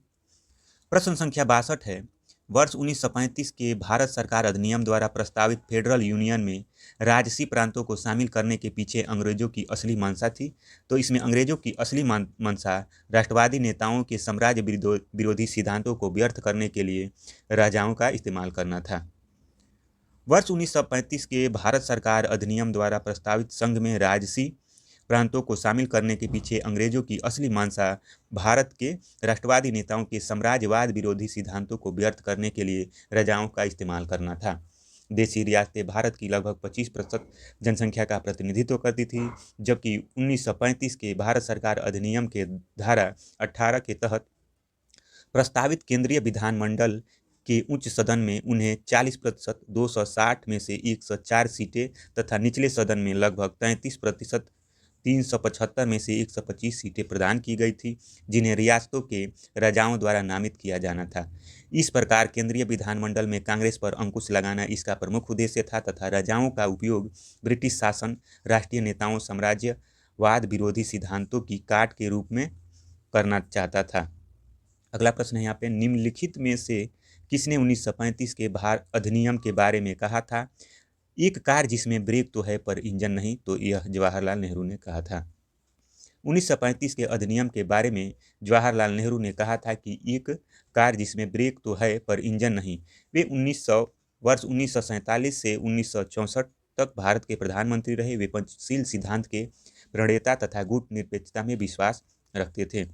प्रश्न संख्या 62 है, वर्ष 1935 के भारत सरकार अधिनियम द्वारा प्रस्तावित फेडरल यूनियन में राजसी प्रांतों को शामिल करने के पीछे अंग्रेजों की असली मंशा थी। तो इसमें अंग्रेजों की असली मंशा राष्ट्रवादी नेताओं के साम्राज्य विरोधी सिद्धांतों को व्यर्थ करने के लिए राजाओं का इस्तेमाल करना था। वर्ष 1935 के भारत सरकार अधिनियम द्वारा प्रस्तावित संघ में राजसी प्रांतों को शामिल करने के पीछे अंग्रेजों की असली मंशा भारत के राष्ट्रवादी नेताओं के साम्राज्यवाद विरोधी सिद्धांतों को व्यर्थ करने के लिए राजाओं का इस्तेमाल करना था। देशी रियासतें भारत की लगभग 25% जनसंख्या का प्रतिनिधित्व करती थी, जबकि 1935 के भारत सरकार अधिनियम के धारा 18 के तहत प्रस्तावित केंद्रीय विधानमंडल के उच्च सदन में उन्हें 40% 260 में से 104 सीटें तथा निचले सदन में लगभग 33% 375 में से 125 सीटें प्रदान की गई थी, जिन्हें रियासतों के राजाओं द्वारा नामित किया जाना था। इस प्रकार केंद्रीय विधानमंडल में कांग्रेस पर अंकुश लगाना इसका प्रमुख उद्देश्य था तथा राजाओं का उपयोग ब्रिटिश शासन, राष्ट्रीय नेताओं, साम्राज्यवाद विरोधी सिद्धांतों की काट के रूप में करना चाहता था। अगला प्रश्न है यहाँ पे, निम्नलिखित में से किसने 1935 के अधिनियम के बारे में कहा था? एक कार जिसमें ब्रेक तो है पर इंजन नहीं, तो यह जवाहरलाल नेहरू ने कहा था। 1935 के अधिनियम के बारे में जवाहरलाल नेहरू ने कहा था कि एक कार जिसमें ब्रेक तो है पर इंजन नहीं। वे 1947 से 1964 तक भारत के प्रधानमंत्री रहे। वे पंचशील सिद्धांत के प्रणेता तथा गुट निरपेक्षता में विश्वास रखते थे।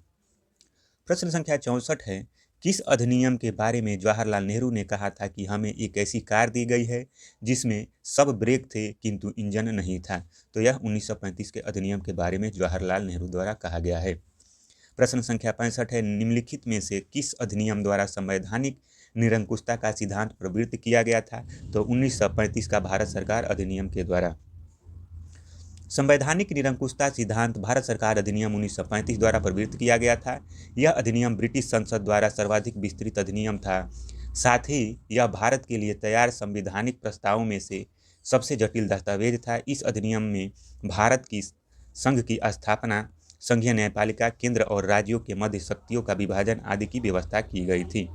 प्रश्न संख्या 64 है, किस अधिनियम के बारे में जवाहरलाल नेहरू ने कहा था कि हमें एक ऐसी कार दी गई है जिसमें सब ब्रेक थे किंतु इंजन नहीं था? तो यह 1935 के अधिनियम के बारे में जवाहरलाल नेहरू द्वारा कहा गया है। प्रश्न संख्या 65 है, निम्नलिखित में से किस अधिनियम द्वारा संवैधानिक निरंकुशता का सिद्धांत प्रवृत्त किया गया था? तो 1935 का भारत सरकार अधिनियम के द्वारा। संवैधानिक निरंकुशता सिद्धांत भारत सरकार अधिनियम 1935 द्वारा प्रवृत्त किया गया था। यह अधिनियम ब्रिटिश संसद द्वारा सर्वाधिक विस्तृत अधिनियम था। साथ ही यह भारत के लिए तैयार संवैधानिक प्रस्तावों में से सबसे जटिल दस्तावेज था। इस अधिनियम में भारत की संघ की स्थापना, संघीय न्यायपालिका, केंद्र और राज्यों के मध्य शक्तियों का विभाजन आदि की व्यवस्था की गई थी।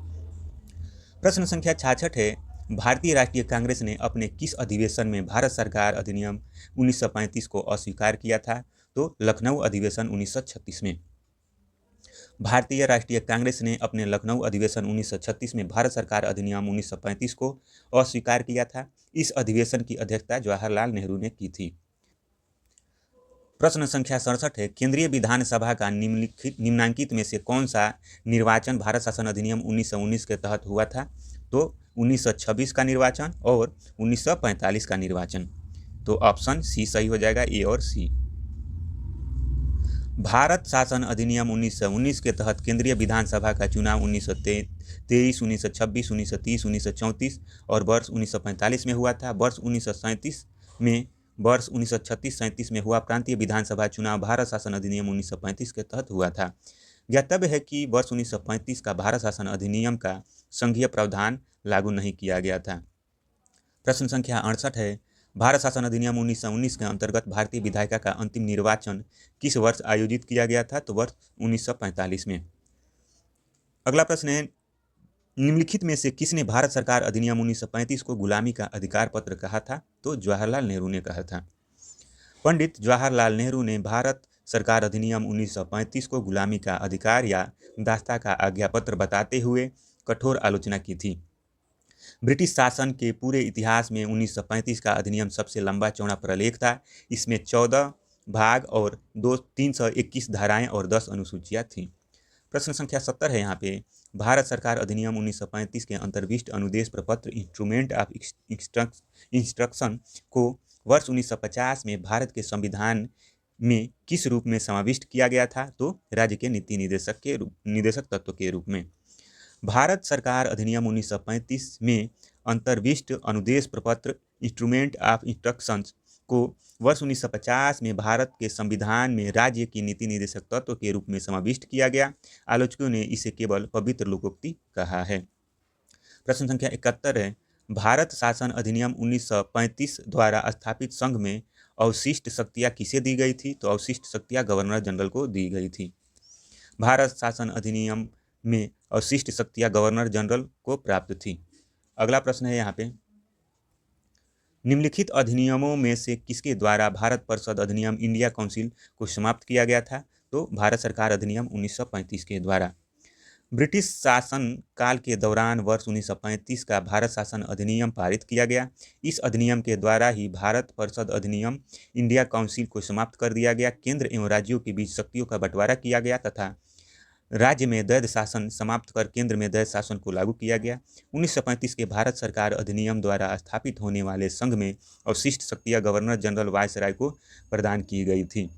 प्रश्न संख्या 66 है, भारतीय राष्ट्रीय कांग्रेस ने अपने किस अधिवेशन में भारत सरकार अधिनियम 1935 को अस्वीकार किया था? तो लखनऊ अधिवेशन 1936 में। भारतीय राष्ट्रीय कांग्रेस ने अपने लखनऊ अधिवेशन 1936 में भारत सरकार अधिनियम 1935 को अस्वीकार किया था। इस अधिवेशन की अध्यक्षता जवाहरलाल नेहरू ने की थी। प्रश्न संख्या 67 है, केंद्रीय विधानसभा का निम्नांकित में से कौन सा निर्वाचन भारत शासन अधिनियम 1919 के तहत हुआ था? तो 1926 का निर्वाचन और 1945 का निर्वाचन। तो ऑप्शन सी सही हो जाएगा, ए और सी। भारत शासन अधिनियम 1919 के तहत केंद्रीय विधानसभा का चुनाव 1923, 1926, 1930, 1934 और वर्ष 1945 में हुआ था। वर्ष 1936-37 में हुआ प्रांतीय विधानसभा चुनाव भारत शासन अधिनियम 1935 के तहत हुआ था। ज्ञातव्य है कि वर्ष 1935 का भारत शासन अधिनियम का संघीय प्रावधान लागू नहीं किया गया था। प्रश्न संख्या 68 है, भारत शासन अधिनियम 1919 के अंतर्गत भारतीय विधायिका का अंतिम निर्वाचन किस वर्ष आयोजित किया गया था? तो वर्ष 1945 में। अगला प्रश्न है, निम्नलिखित में से किसने भारत सरकार अधिनियम 1935 को गुलामी का अधिकार पत्र कहा था? तो जवाहरलाल नेहरू ने कहा था। पंडित जवाहरलाल नेहरू ने भारत सरकार अधिनियम 1935 को गुलामी का अधिकार या दास्ता का आज्ञापत्र बताते हुए कठोर आलोचना की थी। ब्रिटिश शासन के पूरे इतिहास में 1935 का अधिनियम सबसे लंबा चौड़ा प्रलेख था। इसमें 14 भाग और 321 धाराएं और 10 अनुसूचियां थीं। प्रश्न संख्या 70 है यहाँ पे, भारत सरकार अधिनियम 1935 के अंतर्विष्ट अनुदेश प्रपत्र इंस्ट्रूमेंट ऑफ इंस्ट्रक्शन को वर्ष 1950 में भारत के संविधान में किस रूप में समाविष्ट किया गया था? तो राज्य के नीति निदेशक तत्व के रूप में। भारत सरकार अधिनियम 1935 में अंतर्विष्ट अनुदेश प्रपत्र इंस्ट्रूमेंट ऑफ इंस्ट्रक्शंस को वर्ष 1950 में भारत के संविधान में राज्य की नीति निर्देशक तत्व के रूप में समाविष्ट किया गया। आलोचकों ने इसे केवल पवित्र लोकोक्ति कहा है। प्रश्न संख्या 71 है, भारत शासन अधिनियम 1935 द्वारा स्थापित संघ में अवशिष्ट शक्तियाँ किसे दी गई थी? तो अवशिष्ट शक्तियाँ गवर्नर जनरल को दी गई थी। भारत शासन अधिनियम में अवशिष्ट शक्तियाँ गवर्नर जनरल को प्राप्त थी। अगला प्रश्न है यहाँ पे, निम्नलिखित अधिनियमों में से किसके द्वारा भारत परिषद अधिनियम इंडिया काउंसिल को समाप्त किया गया था? तो भारत सरकार अधिनियम 1935 के द्वारा। ब्रिटिश शासन काल के दौरान वर्ष 1935 का भारत शासन अधिनियम पारित किया गया। इस अधिनियम के द्वारा ही भारत परिषद अधिनियम इंडिया काउंसिल को समाप्त कर दिया गया। केंद्र एवं राज्यों के बीच शक्तियों का बंटवारा किया गया तथा राज्य में द्वैध शासन समाप्त कर केंद्र में द्वैध शासन को लागू किया गया। 1935 के भारत सरकार अधिनियम द्वारा स्थापित होने वाले संघ में अवशिष्ट शक्तियाँ गवर्नर जनरल वायसराय को प्रदान की गई थी।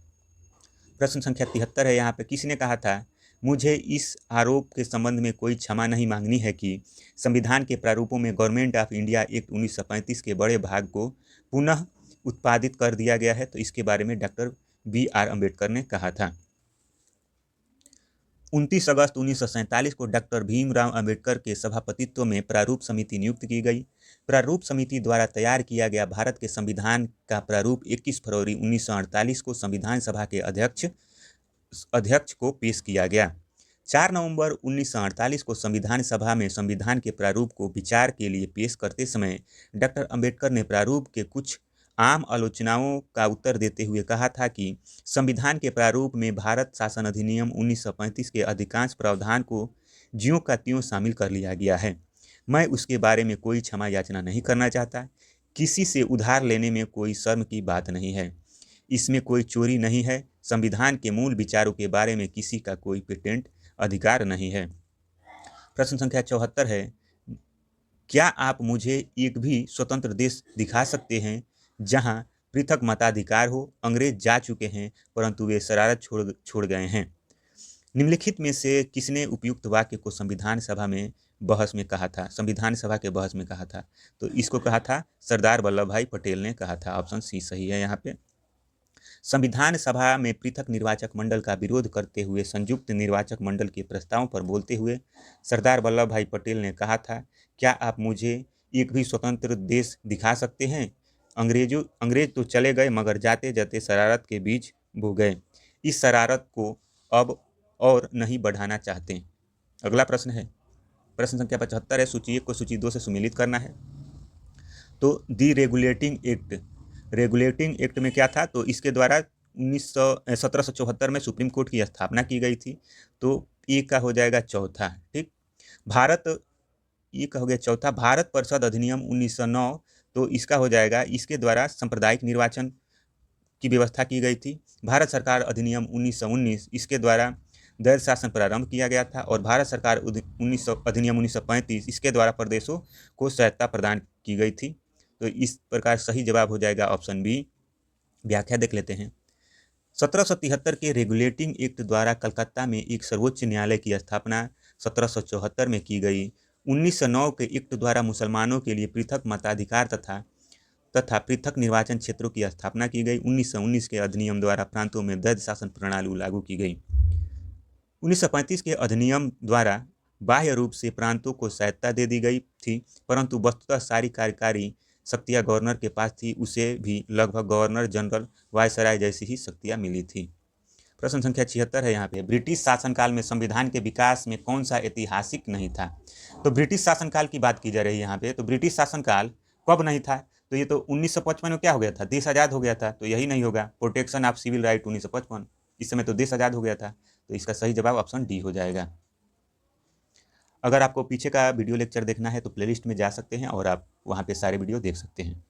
प्रश्न संख्या 73 है यहाँ पे, किसने कहा था, मुझे इस आरोप के संबंध में कोई क्षमा नहीं मांगनी है कि संविधान के प्रारूपों में गवर्नमेंट ऑफ इंडिया एक्ट 1935 के बड़े भाग को पुनः उत्पादित कर दिया गया है? तो इसके बारे में डॉक्टर BR अम्बेडकर ने कहा था। 29 अगस्त 1947 को डॉक्टर भीमराव अंबेडकर के सभापतित्व में प्रारूप समिति नियुक्त की गई। प्रारूप समिति द्वारा तैयार किया गया भारत के संविधान का प्रारूप 21 फरवरी 1948 को संविधान सभा के अध्यक्ष को पेश किया गया। 4 नवंबर 1948 को संविधान सभा में संविधान के प्रारूप को विचार के लिए पेश करते समय डॉक्टर अंबेडकर ने प्रारूप के कुछ आम आलोचनाओं का उत्तर देते हुए कहा था कि संविधान के प्रारूप में भारत शासन अधिनियम 1935 के अधिकांश प्रावधान को ज्यों का त्यों शामिल कर लिया गया है। मैं उसके बारे में कोई क्षमा याचना नहीं करना चाहता। किसी से उधार लेने में कोई शर्म की बात नहीं है। इसमें कोई चोरी नहीं है। संविधान के मूल विचारों के बारे में किसी का कोई पेटेंट अधिकार नहीं है। प्रश्न संख्या 74 है, क्या आप मुझे एक भी स्वतंत्र देश दिखा सकते हैं जहां पृथक मताधिकार हो? अंग्रेज जा चुके हैं परंतु वे शरारत छोड़ गए हैं। निम्नलिखित में से किसने उपयुक्त वाक्य को संविधान सभा के बहस में कहा था? तो इसको कहा था सरदार वल्लभ भाई पटेल ने कहा था। ऑप्शन सी सही है यहाँ पे। संविधान सभा में पृथक निर्वाचक मंडल का विरोध करते हुए संयुक्त निर्वाचक मंडल के प्रस्ताव पर बोलते हुए सरदार वल्लभ भाई पटेल ने कहा था, क्या आप मुझे एक भी स्वतंत्र देश दिखा सकते हैं? अंग्रेज तो चले गए मगर जाते जाते शरारत के बीज बो गए। इस शरारत को अब और नहीं बढ़ाना चाहते। अगला प्रश्न है, प्रश्न संख्या 75 है, सूची 1 को सूची 2 से सुमेलित करना है। तो दी रेगुलेटिंग एक्ट में क्या था? तो इसके द्वारा 1774 में सुप्रीम कोर्ट की स्थापना की गई थी। तो ये का हो जाएगा चौथा। ठीक, ये का हो गया चौथा। भारत परिषद अधिनियम 1909, तो इसका हो जाएगा, इसके द्वारा सांप्रदायिक निर्वाचन की व्यवस्था की गई थी। भारत सरकार अधिनियम 1919, इसके द्वारा दैव शासन प्रारंभ किया गया था। और भारत सरकार अधिनियम 1935, इसके द्वारा प्रदेशों को सहायता प्रदान की गई थी। तो इस प्रकार सही जवाब हो जाएगा ऑप्शन बी। व्याख्या देख लेते हैं। 1773 के रेगुलेटिंग एक्ट द्वारा कलकत्ता में एक सर्वोच्च न्यायालय की स्थापना 1774 में की गई। 1909 के एक्ट द्वारा मुसलमानों के लिए पृथक मताधिकार तथा पृथक निर्वाचन क्षेत्रों की स्थापना की गई। 1919 के अधिनियम द्वारा प्रांतों में द्वैध शासन प्रणाली लागू की गई। 1935 के अधिनियम द्वारा बाह्य रूप से प्रांतों को सहायता दे दी गई थी, परंतु वस्तुतः सारी कार्यकारी शक्तियां गवर्नर के पास थी। उसे भी लगभग गवर्नर जनरल वायसराय जैसी ही शक्तियां मिली थी। प्रश्न संख्या 76 है यहाँ पे, ब्रिटिश शासनकाल में संविधान के विकास में कौन सा ऐतिहासिक नहीं था? तो ब्रिटिश शासनकाल की बात की जा रही है यहाँ पे। तो ब्रिटिश शासनकाल कब नहीं था? तो ये तो 1955 में क्या हो गया था? देश आज़ाद हो गया था। तो यही नहीं होगा, प्रोटेक्शन ऑफ सिविल राइट 1955, इस समय तो देश आज़ाद हो गया था। तो इसका सही जवाब ऑप्शन डी हो जाएगा। अगर आपको पीछे का वीडियो लेक्चर देखना है तो प्लेलिस्ट में जा सकते हैं और आप वहाँ पे सारे वीडियो देख सकते हैं।